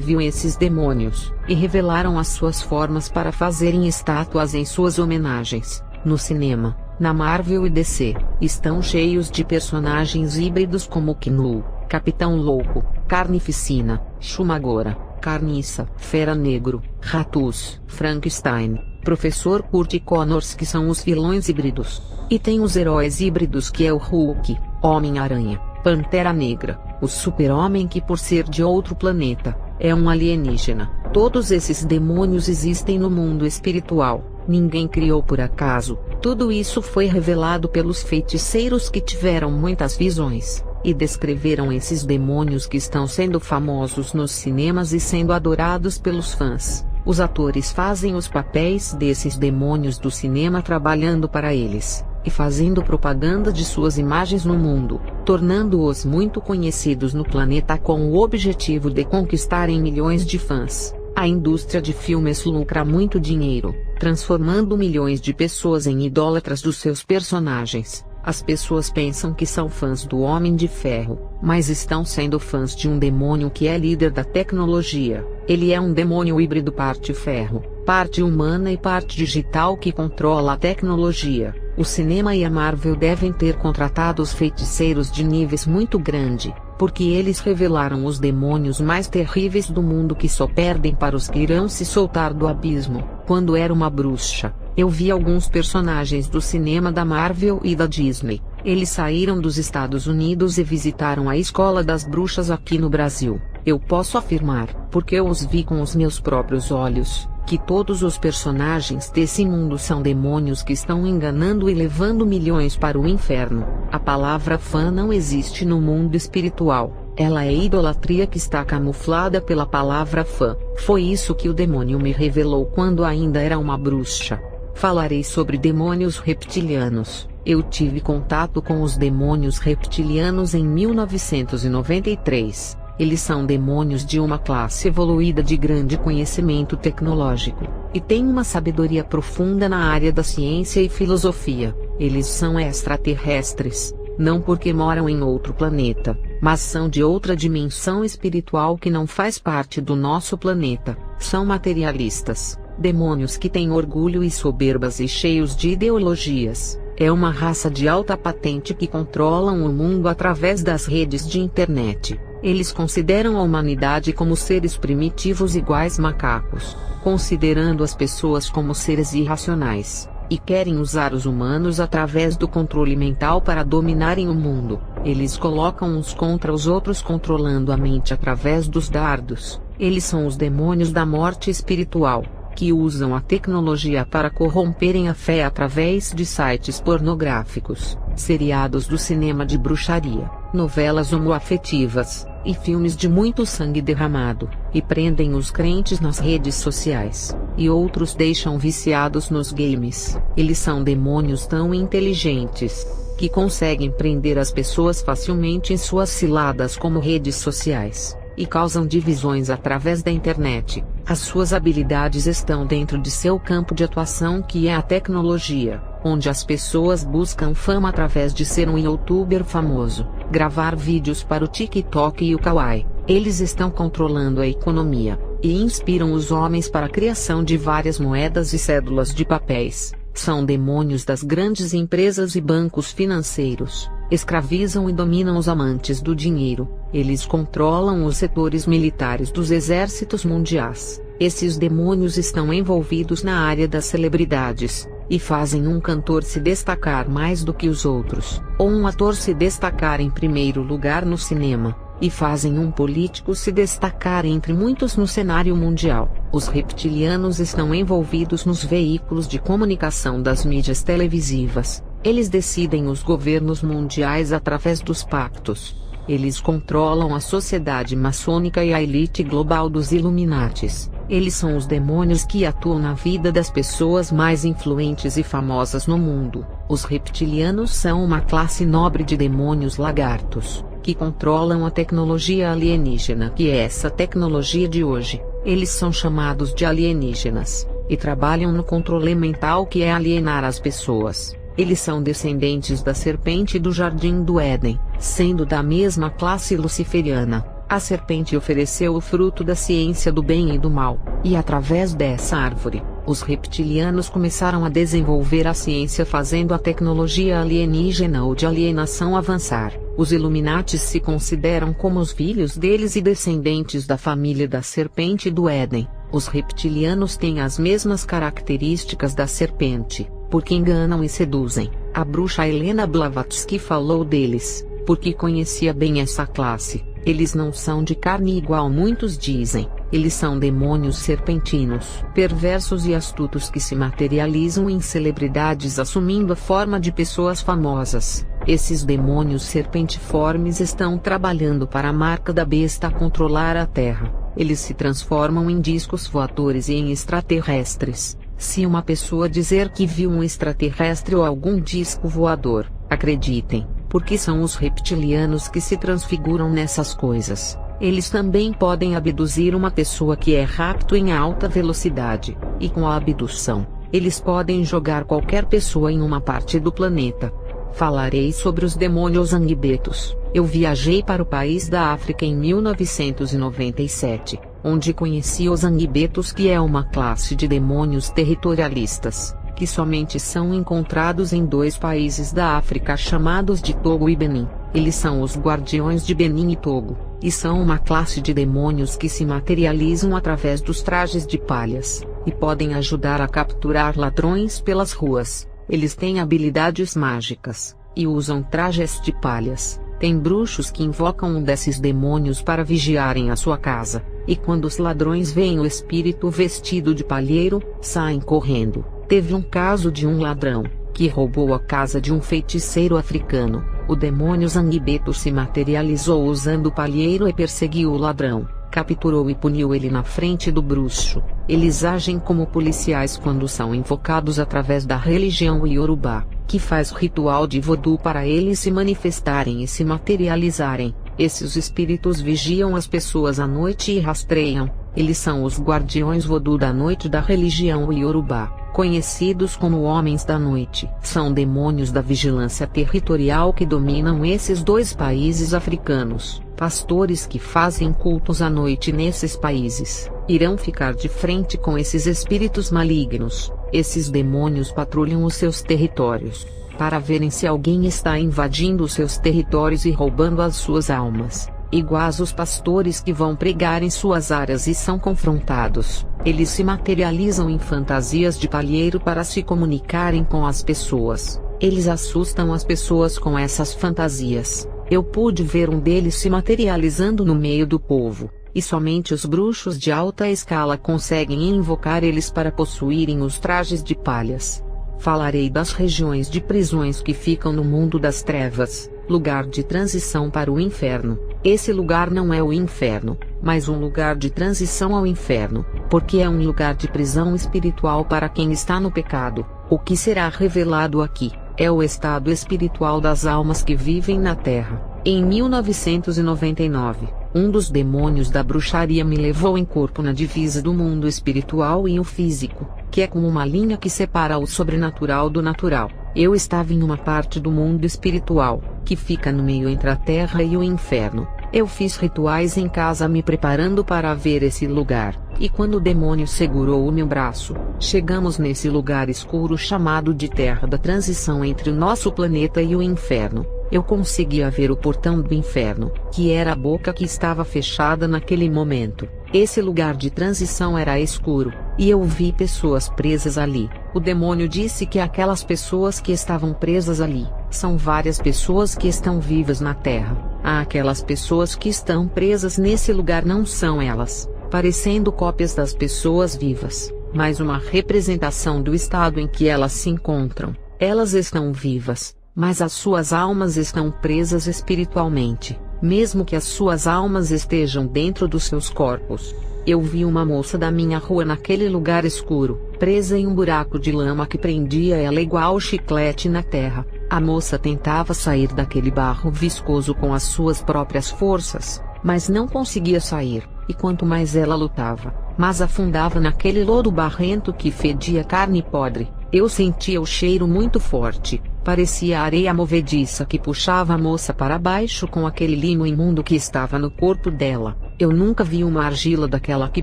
viu esses demônios, e revelaram as suas formas para fazerem estátuas em suas homenagens. No cinema, na Marvel e DC, estão cheios de personagens híbridos como Knu, Capitão Louco, Carnificina, Shumagora, Carniça, Fera Negro, Ratus, Frankenstein, Professor Kurt e Connors, que são os vilões híbridos. E tem os heróis híbridos, que é o Hulk, Homem-Aranha, Pantera Negra, o Super-Homem, que por ser de outro planeta, é um alienígena. Todos esses demônios existem no mundo espiritual, ninguém criou por acaso. Tudo isso foi revelado pelos feiticeiros que tiveram muitas visões, e descreveram esses demônios que estão sendo famosos nos cinemas e sendo adorados pelos fãs. Os atores fazem os papéis desses demônios do cinema trabalhando para eles, e fazendo propaganda de suas imagens no mundo, tornando-os muito conhecidos no planeta com o objetivo de conquistarem milhões de fãs. A indústria de filmes lucra muito dinheiro, transformando milhões de pessoas em idólatras dos seus personagens. As pessoas pensam que são fãs do Homem de Ferro, mas estão sendo fãs de um demônio que é líder da tecnologia. Ele é um demônio híbrido, parte ferro, parte humana e parte digital, que controla a tecnologia. O cinema e a Marvel devem ter contratado os feiticeiros de níveis muito grande, porque eles revelaram os demônios mais terríveis do mundo, que só perdem para os que irão se soltar do abismo. Quando era uma bruxa, eu vi alguns personagens do cinema da Marvel e da Disney. Eles saíram dos Estados Unidos e visitaram a Escola das Bruxas aqui no Brasil. Eu posso afirmar, porque eu os vi com os meus próprios olhos, que todos os personagens desse mundo são demônios que estão enganando e levando milhões para o inferno. A palavra fã não existe no mundo espiritual. Ela é idolatria que está camuflada pela palavra fã. Foi isso que o demônio me revelou quando ainda era uma bruxa. Falarei sobre demônios reptilianos. Eu tive contato com os demônios reptilianos em 1993. Eles são demônios de uma classe evoluída de grande conhecimento tecnológico, e têm uma sabedoria profunda na área da ciência e filosofia. Eles são extraterrestres, não porque moram em outro planeta, mas são de outra dimensão espiritual que não faz parte do nosso planeta. São materialistas, demônios que têm orgulho e soberbas e cheios de ideologias. É uma raça de alta patente que controlam o mundo através das redes de internet. Eles consideram a humanidade como seres primitivos iguais macacos, considerando as pessoas como seres irracionais, e querem usar os humanos através do controle mental para dominarem o mundo. Eles colocam uns contra os outros, controlando a mente através dos dardos. Eles são os demônios da morte espiritual, que usam a tecnologia para corromperem a fé através de sites pornográficos, seriados do cinema de bruxaria, novelas homoafetivas, e filmes de muito sangue derramado, e prendem os crentes nas redes sociais, e outros deixam viciados nos games. Eles são demônios tão inteligentes, que conseguem prender as pessoas facilmente em suas ciladas como redes sociais, e causam divisões através da internet. As suas habilidades estão dentro de seu campo de atuação, que é a tecnologia, onde as pessoas buscam fama através de ser um youtuber famoso, gravar vídeos para o TikTok e o Kawaii. Eles estão controlando a economia, e inspiram os homens para a criação de várias moedas e cédulas de papéis. São demônios das grandes empresas e bancos financeiros. Escravizam e dominam os amantes do dinheiro. Eles controlam os setores militares dos exércitos mundiais. Esses demônios estão envolvidos na área das celebridades, e fazem um cantor se destacar mais do que os outros, ou um ator se destacar em primeiro lugar no cinema, e fazem um político se destacar entre muitos no cenário mundial. Os reptilianos estão envolvidos nos veículos de comunicação das mídias televisivas, Eles decidem os governos mundiais através dos pactos. Eles controlam a sociedade maçônica e a elite global dos Illuminates. Eles são os demônios que atuam na vida das pessoas mais influentes e famosas no mundo. Os reptilianos são uma classe nobre de demônios lagartos, que controlam a tecnologia alienígena, que é essa tecnologia de hoje. Eles são chamados de alienígenas, e trabalham no controle mental, que é alienar as pessoas. Eles são descendentes da serpente do Jardim do Éden, sendo da mesma classe luciferiana. A serpente ofereceu o fruto da ciência do bem e do mal, e através dessa árvore, os reptilianos começaram a desenvolver a ciência, fazendo a tecnologia alienígena ou de alienação avançar. Os Illuminates se consideram como os filhos deles e descendentes da família da serpente do Éden. Os reptilianos têm as mesmas características da serpente, porque enganam e seduzem. A bruxa Helena Blavatsky falou deles, porque conhecia bem essa classe. Eles não são de carne igual muitos dizem. Eles são demônios serpentinos, perversos e astutos que se materializam em celebridades assumindo a forma de pessoas famosas. Esses demônios serpentiformes estão trabalhando para a marca da besta controlar a Terra. Eles se transformam em discos voadores e em extraterrestres. Se uma pessoa dizer que viu um extraterrestre ou algum disco voador, acreditem, porque são os reptilianos que se transfiguram nessas coisas. Eles também podem abduzir uma pessoa que é rapto em alta velocidade, e com a abdução, eles podem jogar qualquer pessoa em uma parte do planeta. Falarei sobre os demônios Anguibetos. Eu viajei para o país da África em 1997, onde conheci os Anguibetos, que é uma classe de demônios territorialistas, que somente são encontrados em 2 países da África chamados de Togo e Benin. Eles são os guardiões de Benin e Togo, e são uma classe de demônios que se materializam através dos trajes de palhas, e podem ajudar a capturar ladrões pelas ruas. Eles têm habilidades mágicas, e usam trajes de palhas. Tem bruxos que invocam um desses demônios para vigiarem a sua casa, e quando os ladrões veem o espírito vestido de palheiro, saem correndo. Teve um caso de um ladrão, que roubou a casa de um feiticeiro africano. O demônio Zanguibeto se materializou usando o palheiro e perseguiu o ladrão, capturou e puniu ele na frente do bruxo. Eles agem como policiais quando são invocados através da religião Yorubá, que faz ritual de vodu para eles se manifestarem e se materializarem. Esses espíritos vigiam as pessoas à noite e rastreiam. Eles são os guardiões vodu da noite da religião Yorubá, conhecidos como homens da noite. São demônios da vigilância territorial que dominam esses 2 países africanos. Pastores que fazem cultos à noite nesses países irão ficar de frente com esses espíritos malignos. Esses demônios patrulham os seus territórios, para verem se alguém está invadindo os seus territórios e roubando as suas almas. Iguais os pastores que vão pregar em suas áreas e são confrontados, eles se materializam em fantasias de palheiro para se comunicarem com as pessoas. Eles assustam as pessoas com essas fantasias. Eu pude ver um deles se materializando no meio do povo, e somente os bruxos de alta escala conseguem invocar eles para possuírem os trajes de palhas. Falarei das regiões de prisões que ficam no mundo das trevas, lugar de transição para o inferno. Esse lugar não é o inferno, mas um lugar de transição ao inferno, porque é um lugar de prisão espiritual para quem está no pecado. O que será revelado aqui é o estado espiritual das almas que vivem na Terra. Em 1999, um dos demônios da bruxaria me levou em corpo na divisa do mundo espiritual e o físico, que é como uma linha que separa o sobrenatural do natural. Eu estava em uma parte do mundo espiritual, que fica no meio entre a Terra e o inferno. Eu fiz rituais em casa me preparando para ver esse lugar, e quando o demônio segurou o meu braço, chegamos nesse lugar escuro chamado de Terra da Transição entre o nosso planeta e o inferno. Eu conseguia ver o portão do inferno, que era a boca que estava fechada naquele momento. Esse lugar de transição era escuro, e eu vi pessoas presas ali. O demônio disse que aquelas pessoas que estavam presas ali, são várias pessoas que estão vivas na Terra. Aquelas pessoas que estão presas nesse lugar não são elas, parecendo cópias das pessoas vivas, mas uma representação do estado em que elas se encontram. Elas estão vivas, mas as suas almas estão presas espiritualmente, mesmo que as suas almas estejam dentro dos seus corpos. Eu vi uma moça da minha rua naquele lugar escuro, presa em um buraco de lama que prendia ela igual chiclete na terra. A moça tentava sair daquele barro viscoso com as suas próprias forças, mas não conseguia sair, e quanto mais ela lutava, mais afundava naquele lodo barrento que fedia carne podre. Eu sentia o cheiro muito forte, parecia areia movediça que puxava a moça para baixo com aquele limo imundo que estava no corpo dela. Eu nunca vi uma argila daquela que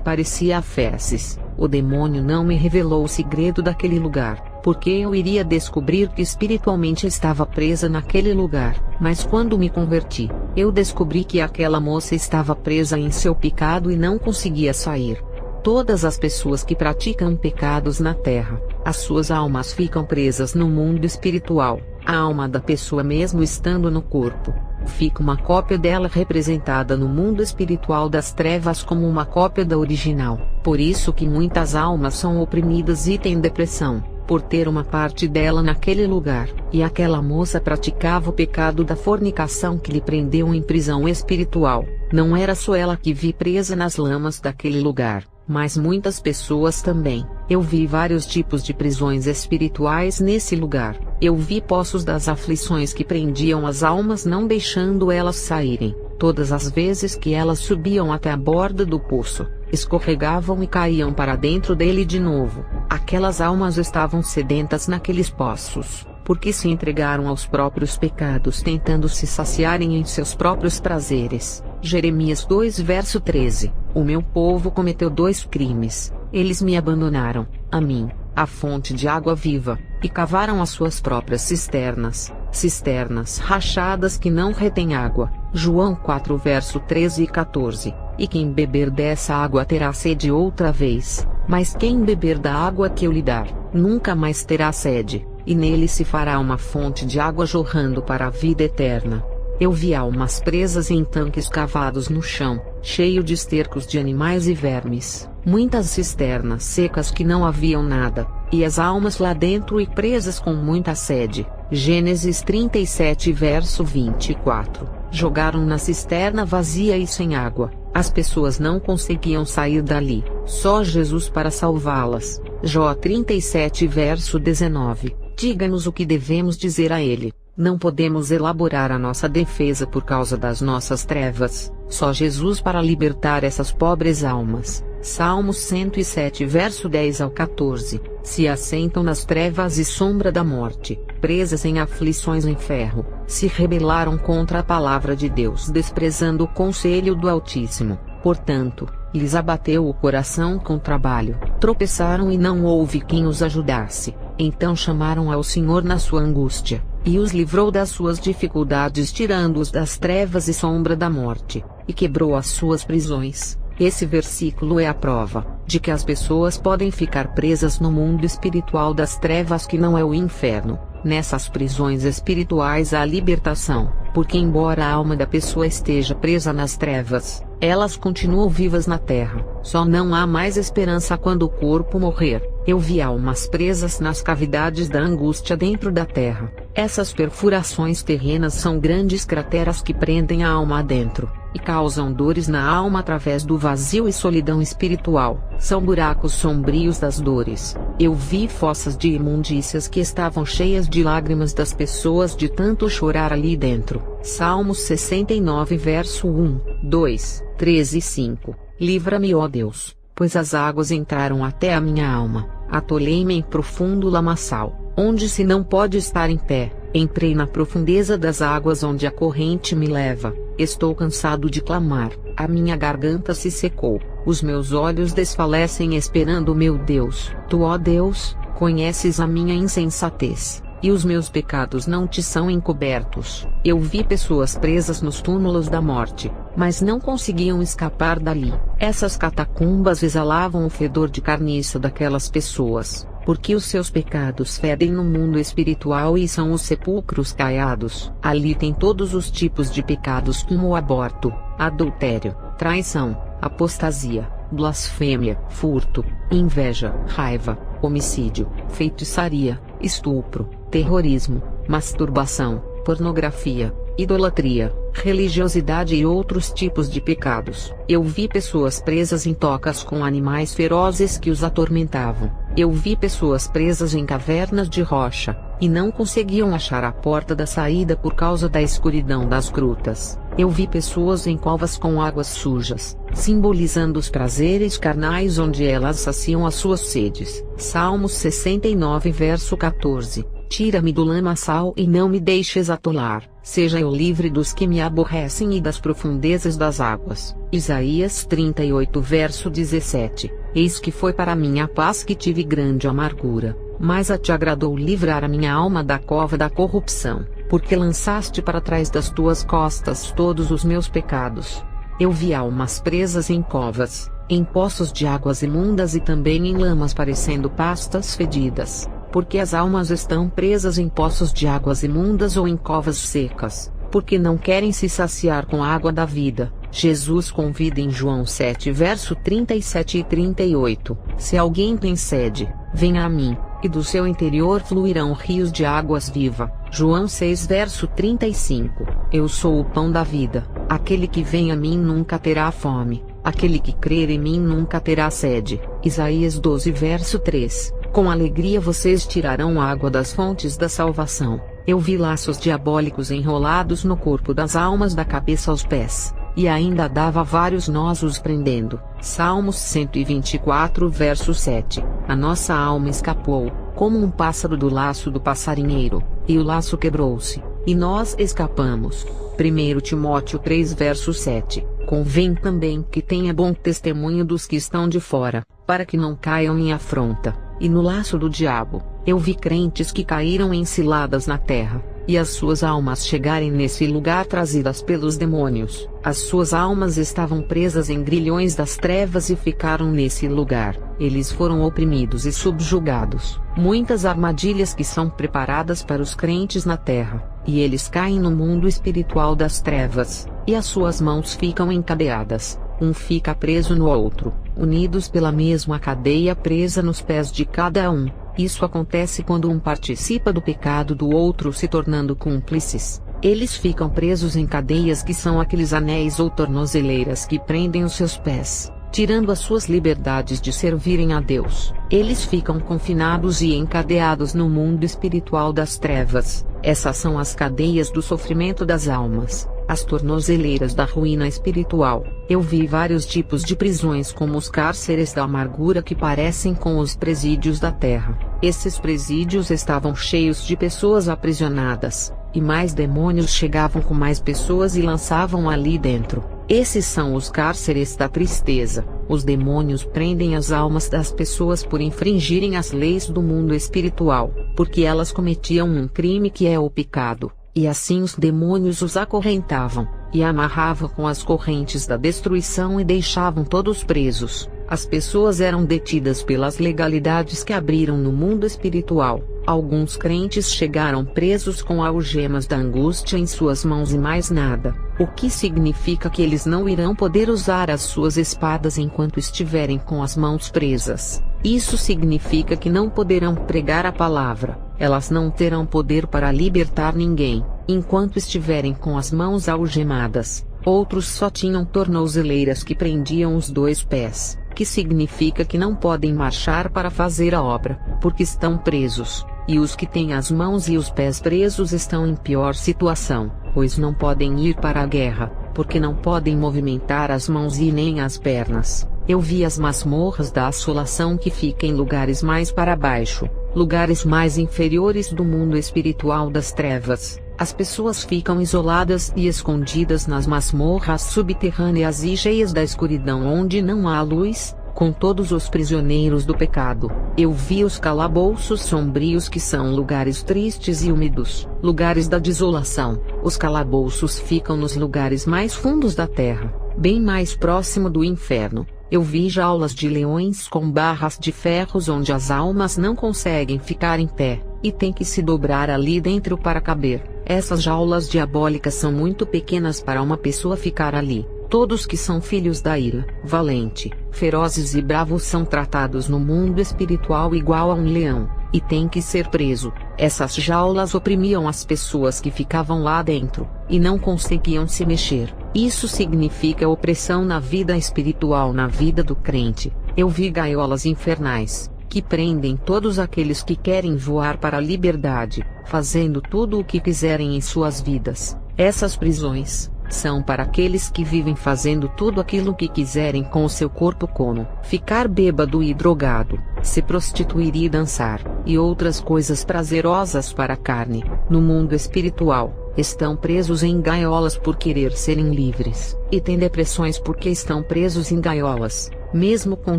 parecia fezes. O demônio não me revelou o segredo daquele lugar, porque eu iria descobrir que espiritualmente estava presa naquele lugar. Mas quando me converti, eu descobri que aquela moça estava presa em seu pecado e não conseguia sair. Todas as pessoas que praticam pecados na terra, as suas almas ficam presas no mundo espiritual. A alma da pessoa, mesmo estando no corpo, fica uma cópia dela representada no mundo espiritual das trevas como uma cópia da original. Por isso que muitas almas são oprimidas e têm depressão, por ter uma parte dela naquele lugar. E aquela moça praticava o pecado da fornicação que lhe prendeu em prisão espiritual. Não era só ela que vi presa nas lamas daquele lugar, mas muitas pessoas também. Eu vi vários tipos de prisões espirituais nesse lugar. Eu vi poços das aflições que prendiam as almas, não deixando elas saírem. Todas as vezes que elas subiam até a borda do poço, escorregavam e caíam para dentro dele de novo. Aquelas almas estavam sedentas naqueles poços, porque se entregaram aos próprios pecados, tentando se saciarem em seus próprios prazeres. Jeremias 2 verso 13. O meu povo cometeu 2 crimes. Eles me abandonaram, a mim, a fonte de água viva, e cavaram as suas próprias cisternas, cisternas rachadas que não retêm água. João 4 verso 13 e 14. E quem beber dessa água terá sede outra vez, mas quem beber da água que eu lhe dar, nunca mais terá sede, e nele se fará uma fonte de água jorrando para a vida eterna. Eu vi almas presas em tanques cavados no chão, cheio de estercos de animais e vermes, muitas cisternas secas que não haviam nada, e as almas lá dentro e presas com muita sede. Gênesis 37 verso 24. Jogaram na cisterna vazia e sem água. As pessoas não conseguiam sair dali, só Jesus para salvá-las. Jó 37 verso 19. Diga-nos o que devemos dizer a ele. Não podemos elaborar a nossa defesa por causa das nossas trevas, só Jesus para libertar essas pobres almas. Salmos 107 verso 10 ao 14. Se assentam nas trevas e sombra da morte, presas em aflições em ferro, se rebelaram contra a palavra de Deus, desprezando o conselho do Altíssimo. Portanto, lhes abateu o coração com trabalho, tropeçaram e não houve quem os ajudasse. Então chamaram ao Senhor na sua angústia, e os livrou das suas dificuldades, tirando-os das trevas e sombra da morte, e quebrou as suas prisões. Esse versículo é a prova de que as pessoas podem ficar presas no mundo espiritual das trevas, que não é o inferno. Nessas prisões espirituais há libertação, porque embora a alma da pessoa esteja presa nas trevas, elas continuam vivas na terra. Só não há mais esperança quando o corpo morrer. Eu vi almas presas nas cavidades da angústia dentro da terra. Essas perfurações terrenas são grandes crateras que prendem a alma adentro, e causam dores na alma através do vazio e solidão espiritual. São buracos sombrios das dores. Eu vi fossas de imundícias que estavam cheias de lágrimas das pessoas de tanto chorar ali dentro. Salmos 69 verso 1, 2, 13 e 5. Livra-me, ó Deus, pois as águas entraram até a minha alma. Atolei-me em profundo lamaçal, onde se não pode estar em pé. Entrei na profundeza das águas onde a corrente me leva. Estou cansado de clamar, a minha garganta se secou, os meus olhos desfalecem esperando meu Deus. Tu, ó Deus, conheces a minha insensatez, e os meus pecados não te são encobertos. Eu vi pessoas presas nos túmulos da morte, mas não conseguiam escapar dali. Essas catacumbas exalavam o fedor de carniça daquelas pessoas, porque os seus pecados fedem no mundo espiritual e são os sepulcros caiados. Ali tem todos os tipos de pecados, como o aborto, adultério, traição, apostasia, blasfêmia, furto, inveja, raiva, homicídio, feitiçaria, estupro, terrorismo, masturbação, pornografia, idolatria, religiosidade e outros tipos de pecados. Eu vi pessoas presas em tocas com animais ferozes que os atormentavam. Eu vi pessoas presas em cavernas de rocha, e não conseguiam achar a porta da saída por causa da escuridão das grutas. Eu vi pessoas em covas com águas sujas, simbolizando os prazeres carnais onde elas saciam as suas sedes. Salmos 69 verso 14. Tira-me do lamaçal e não me deixes atolar, seja eu livre dos que me aborrecem e das profundezas das águas. Isaías 38 verso 17. Eis que foi para mim a paz que tive grande amargura, mas a te agradou livrar a minha alma da cova da corrupção, porque lançaste para trás das tuas costas todos os meus pecados. Eu vi almas presas em covas, em poços de águas imundas e também em lamas parecendo pastas fedidas. Porque as almas estão presas em poços de águas imundas ou em covas secas, porque não querem se saciar com a água da vida. Jesus convida em João 7 verso 37 e 38, se alguém tem sede, venha a mim, e do seu interior fluirão rios de águas viva. João 6 verso 35, eu sou o pão da vida, aquele que vem a mim nunca terá fome, aquele que crer em mim nunca terá sede. Isaías 12 verso 3. Com alegria vocês tirarão água das fontes da salvação. Eu vi laços diabólicos enrolados no corpo das almas da cabeça aos pés, e ainda dava vários nós os prendendo. Salmos 124 verso 7. A nossa alma escapou, como um pássaro do laço do passarinheiro, e o laço quebrou-se, e nós escapamos. 1 Timóteo 3 verso 7. Convém também que tenha bom testemunho dos que estão de fora, para que não caiam em afronta, e no laço do diabo. Eu vi crentes que caíram em ciladas na terra, e as suas almas chegarem nesse lugar trazidas pelos demônios. As suas almas estavam presas em grilhões das trevas e ficaram nesse lugar. Eles foram oprimidos e subjugados. Muitas armadilhas que são preparadas para os crentes na terra, e eles caem no mundo espiritual das trevas, e as suas mãos ficam encadeadas. Um fica preso no outro, unidos pela mesma cadeia presa nos pés de cada um. Isso acontece quando um participa do pecado do outro se tornando cúmplices. Eles ficam presos em cadeias que são aqueles anéis ou tornozeleiras que prendem os seus pés, tirando as suas liberdades de servirem a Deus. Eles ficam confinados e encadeados no mundo espiritual das trevas. Essas são as cadeias do sofrimento das almas, as tornozeleiras da ruína espiritual. Eu vi vários tipos de prisões como os cárceres da amargura que parecem com os presídios da terra. Esses presídios estavam cheios de pessoas aprisionadas, e mais demônios chegavam com mais pessoas e lançavam ali dentro. Esses são os cárceres da tristeza. Os demônios prendem as almas das pessoas por infringirem as leis do mundo espiritual, porque elas cometiam um crime que é o pecado, e assim os demônios os acorrentavam, e amarravam com as correntes da destruição e deixavam todos presos. As pessoas eram detidas pelas legalidades que abriram no mundo espiritual. Alguns crentes chegaram presos com algemas da angústia em suas mãos e mais nada, o que significa que eles não irão poder usar as suas espadas enquanto estiverem com as mãos presas. Isso significa que não poderão pregar a palavra, elas não terão poder para libertar ninguém, enquanto estiverem com as mãos algemadas. Outros só tinham tornozeleiras que prendiam os dois pés, que significa que não podem marchar para fazer a obra, porque estão presos. E os que têm as mãos e os pés presos estão em pior situação, pois não podem ir para a guerra, porque não podem movimentar as mãos e nem as pernas. Eu vi as masmorras da assolação que ficam em lugares mais para baixo, lugares mais inferiores do mundo espiritual das trevas. As pessoas ficam isoladas e escondidas nas masmorras subterrâneas e cheias da escuridão onde não há luz, com todos os prisioneiros do pecado. Eu vi os calabouços sombrios que são lugares tristes e úmidos, lugares da desolação. Os calabouços ficam nos lugares mais fundos da terra, bem mais próximo do inferno. Eu vi jaulas de leões com barras de ferros onde as almas não conseguem ficar em pé, e têm que se dobrar ali dentro para caber. Essas jaulas diabólicas são muito pequenas para uma pessoa ficar ali. Todos que são filhos da ira, valente, ferozes e bravos são tratados no mundo espiritual igual a um leão, e tem que ser preso. Essas jaulas oprimiam as pessoas que ficavam lá dentro, e não conseguiam se mexer. Isso significa opressão na vida espiritual, na vida do crente. Eu vi gaiolas infernais, que prendem todos aqueles que querem voar para a liberdade, fazendo tudo o que quiserem em suas vidas. Essas prisões são para aqueles que vivem fazendo tudo aquilo que quiserem com o seu corpo, como ficar bêbado e drogado, se prostituir e dançar, e outras coisas prazerosas para a carne. No mundo espiritual, estão presos em gaiolas por querer serem livres, e têm depressões porque estão presos em gaiolas, mesmo com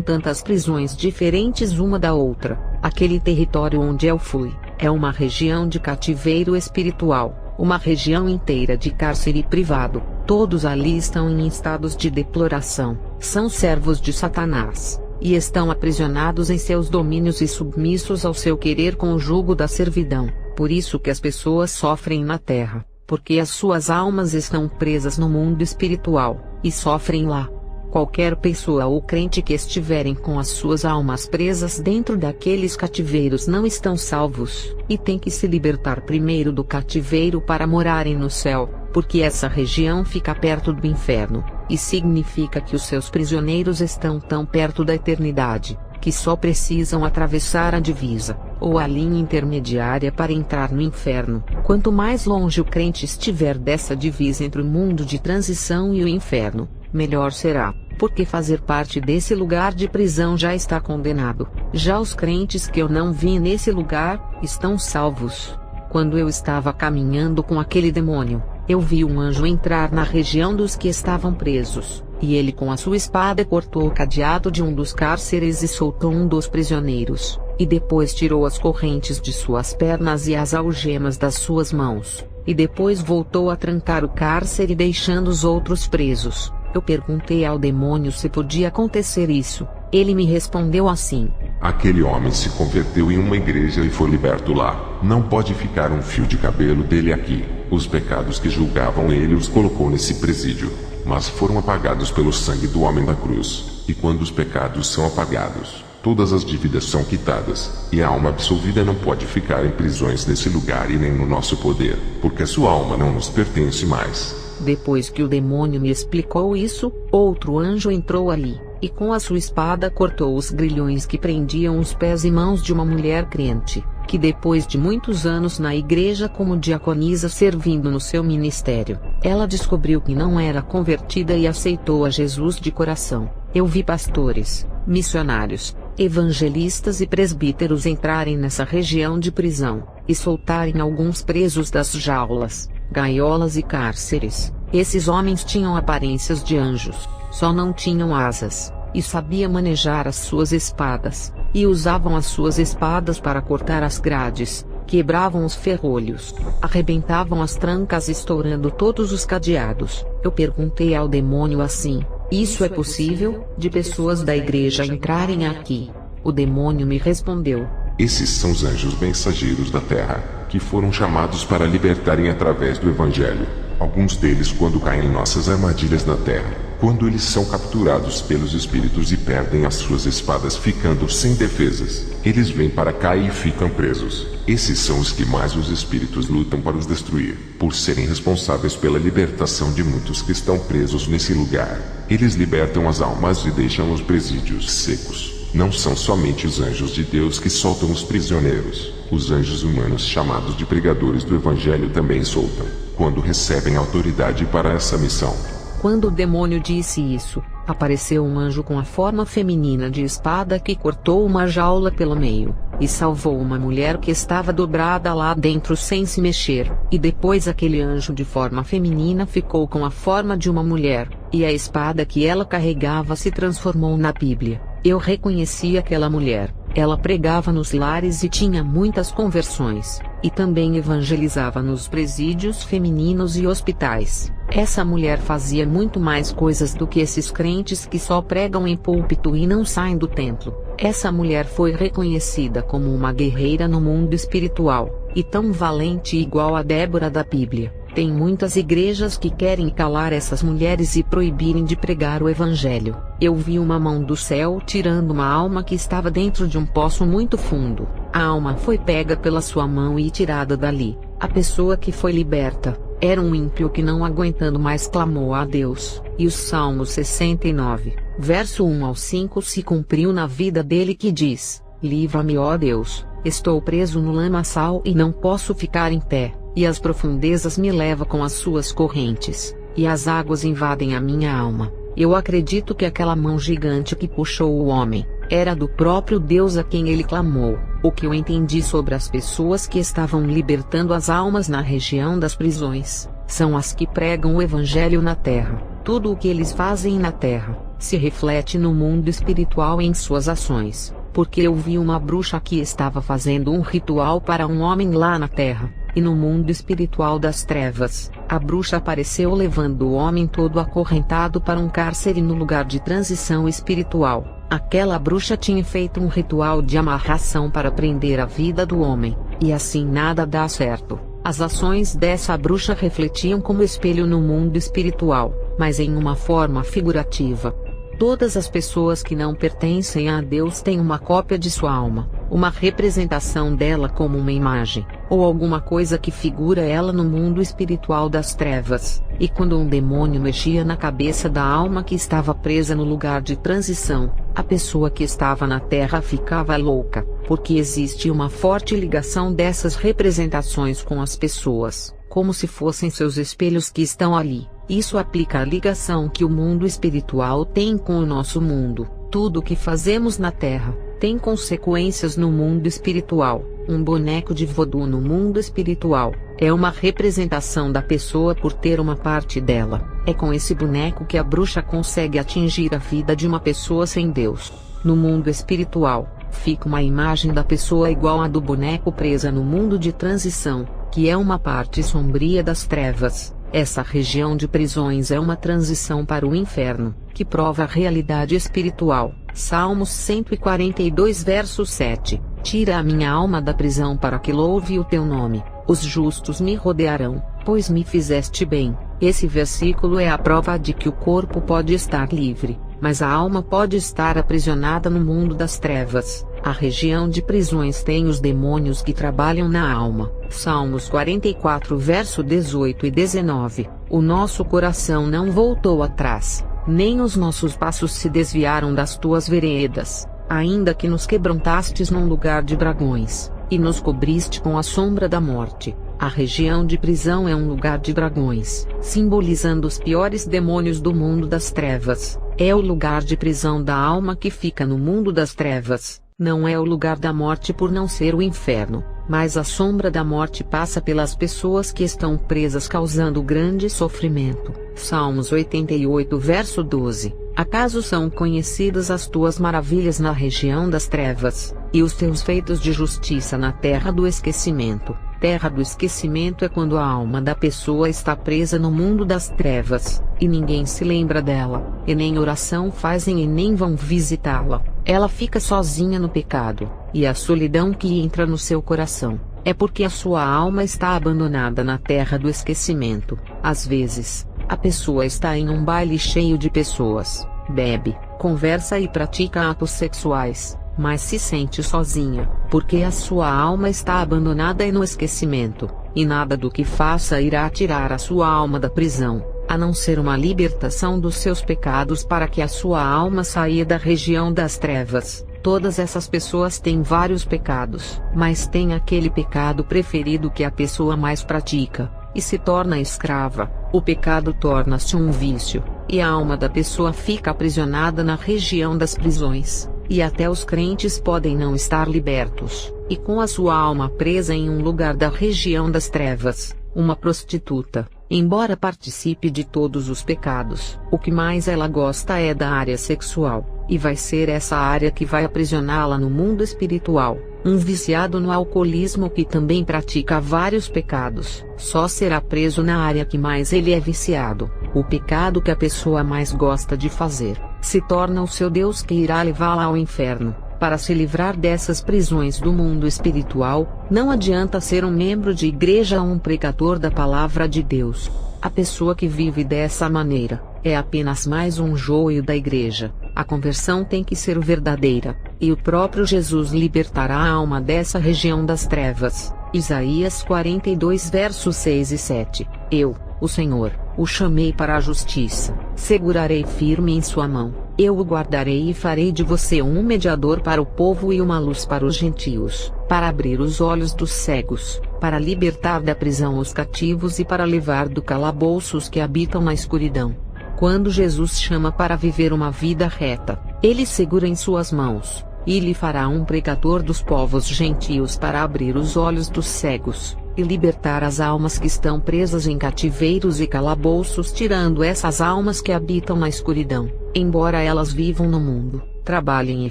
tantas prisões diferentes uma da outra. Aquele território onde eu fui é uma região de cativeiro espiritual. Uma região inteira de cárcere privado. Todos ali estão em estados de deploração, são servos de Satanás, e estão aprisionados em seus domínios e submissos ao seu querer com o jugo da servidão. Por isso que as pessoas sofrem na terra, porque as suas almas estão presas no mundo espiritual, e sofrem lá. Qualquer pessoa ou crente que estiverem com as suas almas presas dentro daqueles cativeiros não estão salvos, e tem que se libertar primeiro do cativeiro para morarem no céu, porque essa região fica perto do inferno, e significa que os seus prisioneiros estão tão perto da eternidade, que só precisam atravessar a divisa, ou a linha intermediária para entrar no inferno. Quanto mais longe o crente estiver dessa divisa entre o mundo de transição e o inferno, melhor será, porque fazer parte desse lugar de prisão já está condenado. Já os crentes que eu não vi nesse lugar, estão salvos. Quando eu estava caminhando com aquele demônio, eu vi um anjo entrar na região dos que estavam presos, e ele com a sua espada cortou o cadeado de um dos cárceres e soltou um dos prisioneiros, e depois tirou as correntes de suas pernas e as algemas das suas mãos, e depois voltou a trancar o cárcere deixando os outros presos. Eu perguntei ao demônio se podia acontecer isso. Ele me respondeu assim: aquele homem se converteu em uma igreja e foi liberto lá. Não pode ficar um fio de cabelo dele aqui. Os pecados que julgavam ele os colocou nesse presídio, mas foram apagados pelo sangue do homem da cruz. E quando os pecados são apagados, todas as dívidas são quitadas, e a alma absolvida não pode ficar em prisões nesse lugar e nem no nosso poder, porque a sua alma não nos pertence mais. Depois que o demônio me explicou isso, outro anjo entrou ali, e com a sua espada cortou os grilhões que prendiam os pés e mãos de uma mulher crente, que depois de muitos anos na igreja como diaconisa servindo no seu ministério, ela descobriu que não era convertida e aceitou a Jesus de coração. Eu vi pastores, missionários, evangelistas e presbíteros entrarem nessa região de prisão, e soltarem alguns presos das jaulas, gaiolas e cárceres. Esses homens tinham aparências de anjos, só não tinham asas, e sabiam manejar as suas espadas, e usavam as suas espadas para cortar as grades, quebravam os ferrolhos, arrebentavam as trancas estourando todos os cadeados. Eu perguntei ao demônio assim: isso é possível, de pessoas da igreja entrarem aqui? O demônio me respondeu: esses são os anjos mensageiros da terra, que foram chamados para libertarem através do Evangelho. Alguns deles quando caem em nossas armadilhas na terra, quando eles são capturados pelos espíritos e perdem as suas espadas ficando sem defesas, eles vêm para cá e ficam presos. Esses são os que mais os espíritos lutam para os destruir, por serem responsáveis pela libertação de muitos que estão presos nesse lugar. Eles libertam as almas e deixam os presídios secos. Não são somente os anjos de Deus que soltam os prisioneiros. Os anjos humanos chamados de pregadores do Evangelho também soltam, quando recebem autoridade para essa missão. Quando o demônio disse isso, apareceu um anjo com a forma feminina de espada que cortou uma jaula pelo meio, e salvou uma mulher que estava dobrada lá dentro sem se mexer, e depois aquele anjo de forma feminina ficou com a forma de uma mulher, e a espada que ela carregava se transformou na Bíblia. Eu reconheci aquela mulher. Ela pregava nos lares e tinha muitas conversões, e também evangelizava nos presídios femininos e hospitais. Essa mulher fazia muito mais coisas do que esses crentes que só pregam em púlpito e não saem do templo. Essa mulher foi reconhecida como uma guerreira no mundo espiritual, e tão valente igual a Débora da Bíblia. Tem muitas igrejas que querem calar essas mulheres e proibirem de pregar o Evangelho. eu vi uma mão do céu tirando uma alma que estava dentro de um poço muito fundo. A alma foi pega pela sua mão e tirada dali. A pessoa que foi liberta era um ímpio que, não aguentando mais, clamou a Deus. E o Salmo 69, verso 1 ao 5 se cumpriu na vida dele, que diz: livra-me, ó Deus, estou preso no lamaçal e não posso ficar em pé, e as profundezas me levam com as suas correntes, e as águas invadem a minha alma. Eu acredito que aquela mão gigante que puxou o homem era do próprio Deus a quem ele clamou. O que eu entendi sobre as pessoas que estavam libertando as almas na região das prisões são as que pregam o evangelho na terra. Tudo o que eles fazem na terra se reflete no mundo espiritual em suas ações, porque eu vi uma bruxa que estava fazendo um ritual para um homem lá na terra, e no mundo espiritual das trevas, a bruxa apareceu levando o homem todo acorrentado para um cárcere no lugar de transição espiritual. Aquela bruxa tinha feito um ritual de amarração para prender a vida do homem, e assim nada dá certo. As ações dessa bruxa refletiam como espelho no mundo espiritual, mas em uma forma figurativa. Todas as pessoas que não pertencem a Deus têm uma cópia de sua alma, uma representação dela como uma imagem, ou alguma coisa que figura ela no mundo espiritual das trevas. E quando um demônio mexia na cabeça da alma que estava presa no lugar de transição, a pessoa que estava na terra ficava louca, porque existe uma forte ligação dessas representações com as pessoas, como se fossem seus espelhos que estão ali. Isso aplica à ligação que o mundo espiritual tem com o nosso mundo. Tudo o que fazemos na terra tem consequências no mundo espiritual. Um boneco de vodú no mundo espiritual é uma representação da pessoa por ter uma parte dela. É com esse boneco que a bruxa consegue atingir a vida de uma pessoa sem Deus. No mundo espiritual, fica uma imagem da pessoa igual à do boneco presa no mundo de transição, que é uma parte sombria das trevas. Essa região de prisões é uma transição para o inferno, que prova a realidade espiritual. Salmos 142 verso 7. Tira a minha alma da prisão para que louve o teu nome. Os justos me rodearão, pois me fizeste bem. Esse versículo é a prova de que o corpo pode estar livre, mas a alma pode estar aprisionada no mundo das trevas. A região de prisões tem os demônios que trabalham na alma. Salmos 44 verso 18 e 19. O nosso coração não voltou atrás, nem os nossos passos se desviaram das tuas veredas, ainda que nos quebrantastes num lugar de dragões, e nos cobriste com a sombra da morte. A região de prisão é um lugar de dragões, simbolizando os piores demônios do mundo das trevas. É o lugar de prisão da alma que fica no mundo das trevas. Não é o lugar da morte por não ser o inferno, mas a sombra da morte passa pelas pessoas que estão presas, causando grande sofrimento. Salmos 88 verso 12. Acaso são conhecidas as tuas maravilhas na região das trevas, e os teus feitos de justiça na terra do esquecimento? Terra do esquecimento é quando a alma da pessoa está presa no mundo das trevas, e ninguém se lembra dela, e nem oração fazem e nem vão visitá-la. Ela fica sozinha no pecado, e a solidão que entra no seu coração é porque a sua alma está abandonada na terra do esquecimento. Às vezes, a pessoa está em um baile cheio de pessoas, bebe, conversa e pratica atos sexuais, mas se sente sozinha, porque a sua alma está abandonada e no esquecimento, e nada do que faça irá tirar a sua alma da prisão, a não ser uma libertação dos seus pecados para que a sua alma saia da região das trevas. Todas essas pessoas têm vários pecados, mas tem aquele pecado preferido que a pessoa mais pratica, e se torna escrava. O pecado torna-se um vício, e a alma da pessoa fica aprisionada na região das prisões. E até os crentes podem não estar libertos, e com a sua alma presa em um lugar da região das trevas. Uma prostituta, embora participe de todos os pecados, o que mais ela gosta é da área sexual, e vai ser essa área que vai aprisioná-la no mundo espiritual. Um viciado no alcoolismo que também pratica vários pecados, só será preso na área que mais ele é viciado. O pecado que a pessoa mais gosta de fazer se torna o seu Deus, que irá levá-la ao inferno. Para se livrar dessas prisões do mundo espiritual, não adianta ser um membro de igreja ou um pregador da palavra de Deus. A pessoa que vive dessa maneira é apenas mais um joio da igreja. A conversão tem que ser verdadeira, e o próprio Jesus libertará a alma dessa região das trevas. Isaías 42 versos 6 e 7. Eu, o Senhor, o chamei para a justiça, segurarei firme em sua mão, eu o guardarei e farei de você um mediador para o povo e uma luz para os gentios, para abrir os olhos dos cegos, para libertar da prisão os cativos e para levar do calabouço os que habitam na escuridão. Quando Jesus chama para viver uma vida reta, ele segura em suas mãos, e lhe fará um pregador dos povos gentios para abrir os olhos dos cegos, e libertar as almas que estão presas em cativeiros e calabouços, tirando essas almas que habitam na escuridão, embora elas vivam no mundo, trabalhem e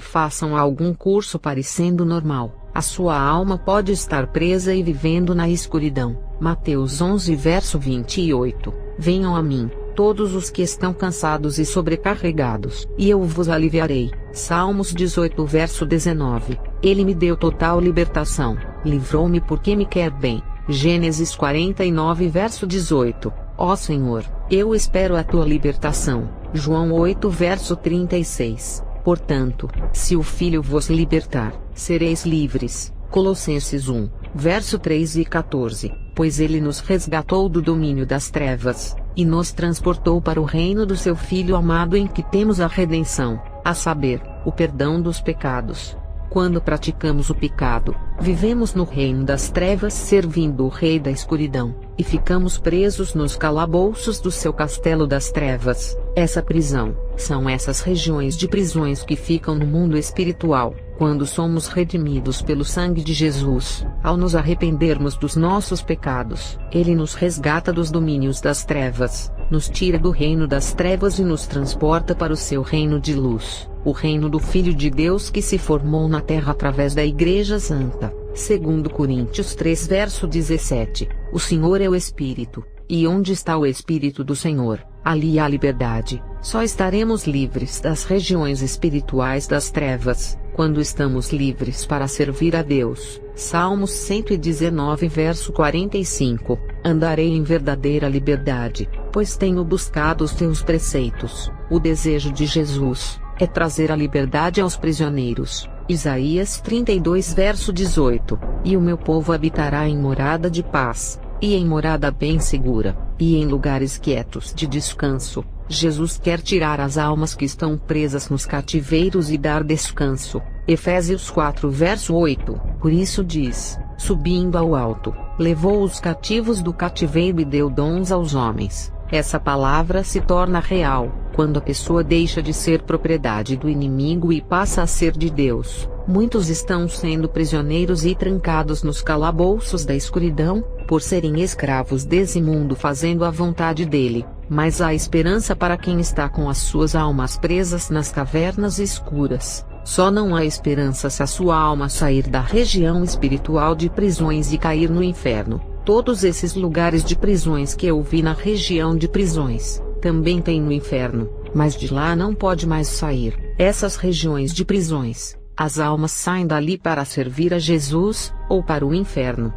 façam algum curso parecendo normal, a sua alma pode estar presa e vivendo na escuridão. Mateus 11 verso 28. Venham a mim, todos os que estão cansados e sobrecarregados, e eu vos aliviarei. Salmos 18 verso 19. Ele me deu total libertação, livrou-me porque me quer bem. Gênesis 49 verso 18. Ó Senhor, eu espero a tua libertação. João 8 verso 36. Portanto, se o Filho vos libertar, sereis livres. Colossenses 1, verso 3 e 14. Pois ele nos resgatou do domínio das trevas, e nos transportou para o reino do seu Filho amado, em que temos a redenção, a saber, o perdão dos pecados. Quando praticamos o pecado, vivemos no reino das trevas servindo o rei da escuridão, e ficamos presos nos calabouços do seu castelo das trevas. Essa prisão, são essas regiões de prisões que ficam no mundo espiritual. Quando somos redimidos pelo sangue de Jesus, ao nos arrependermos dos nossos pecados, ele nos resgata dos domínios das trevas, nos tira do reino das trevas e nos transporta para o seu reino de luz, o reino do Filho de Deus que se formou na terra através da Igreja Santa. 2 Coríntios 3 verso 17. O Senhor é o Espírito, e onde está o Espírito do Senhor, ali há liberdade. Só estaremos livres das regiões espirituais das trevas quando estamos livres para servir a Deus. Salmos 119 verso 45. Andarei em verdadeira liberdade, pois tenho buscado os teus preceitos. O desejo de Jesus é trazer a liberdade aos prisioneiros. Isaías 32 verso 18. E o meu povo habitará em morada de paz, e em morada bem segura, e em lugares quietos de descanso. Jesus quer tirar as almas que estão presas nos cativeiros e dar descanso. Efésios 4 verso 8. Por isso diz: subindo ao alto, levou os cativos do cativeiro e deu dons aos homens. Essa palavra se torna real quando a pessoa deixa de ser propriedade do inimigo e passa a ser de Deus. Muitos estão sendo prisioneiros e trancados nos calabouços da escuridão, por serem escravos desse mundo fazendo a vontade dele. Mas há esperança para quem está com as suas almas presas nas cavernas escuras. Só não há esperança se a sua alma sair da região espiritual de prisões e cair no inferno. Todos esses lugares de prisões que eu vi na região de prisões, também tem no inferno, mas de lá não pode mais sair. Essas regiões de prisões, as almas saem dali para servir a Jesus, ou para o inferno.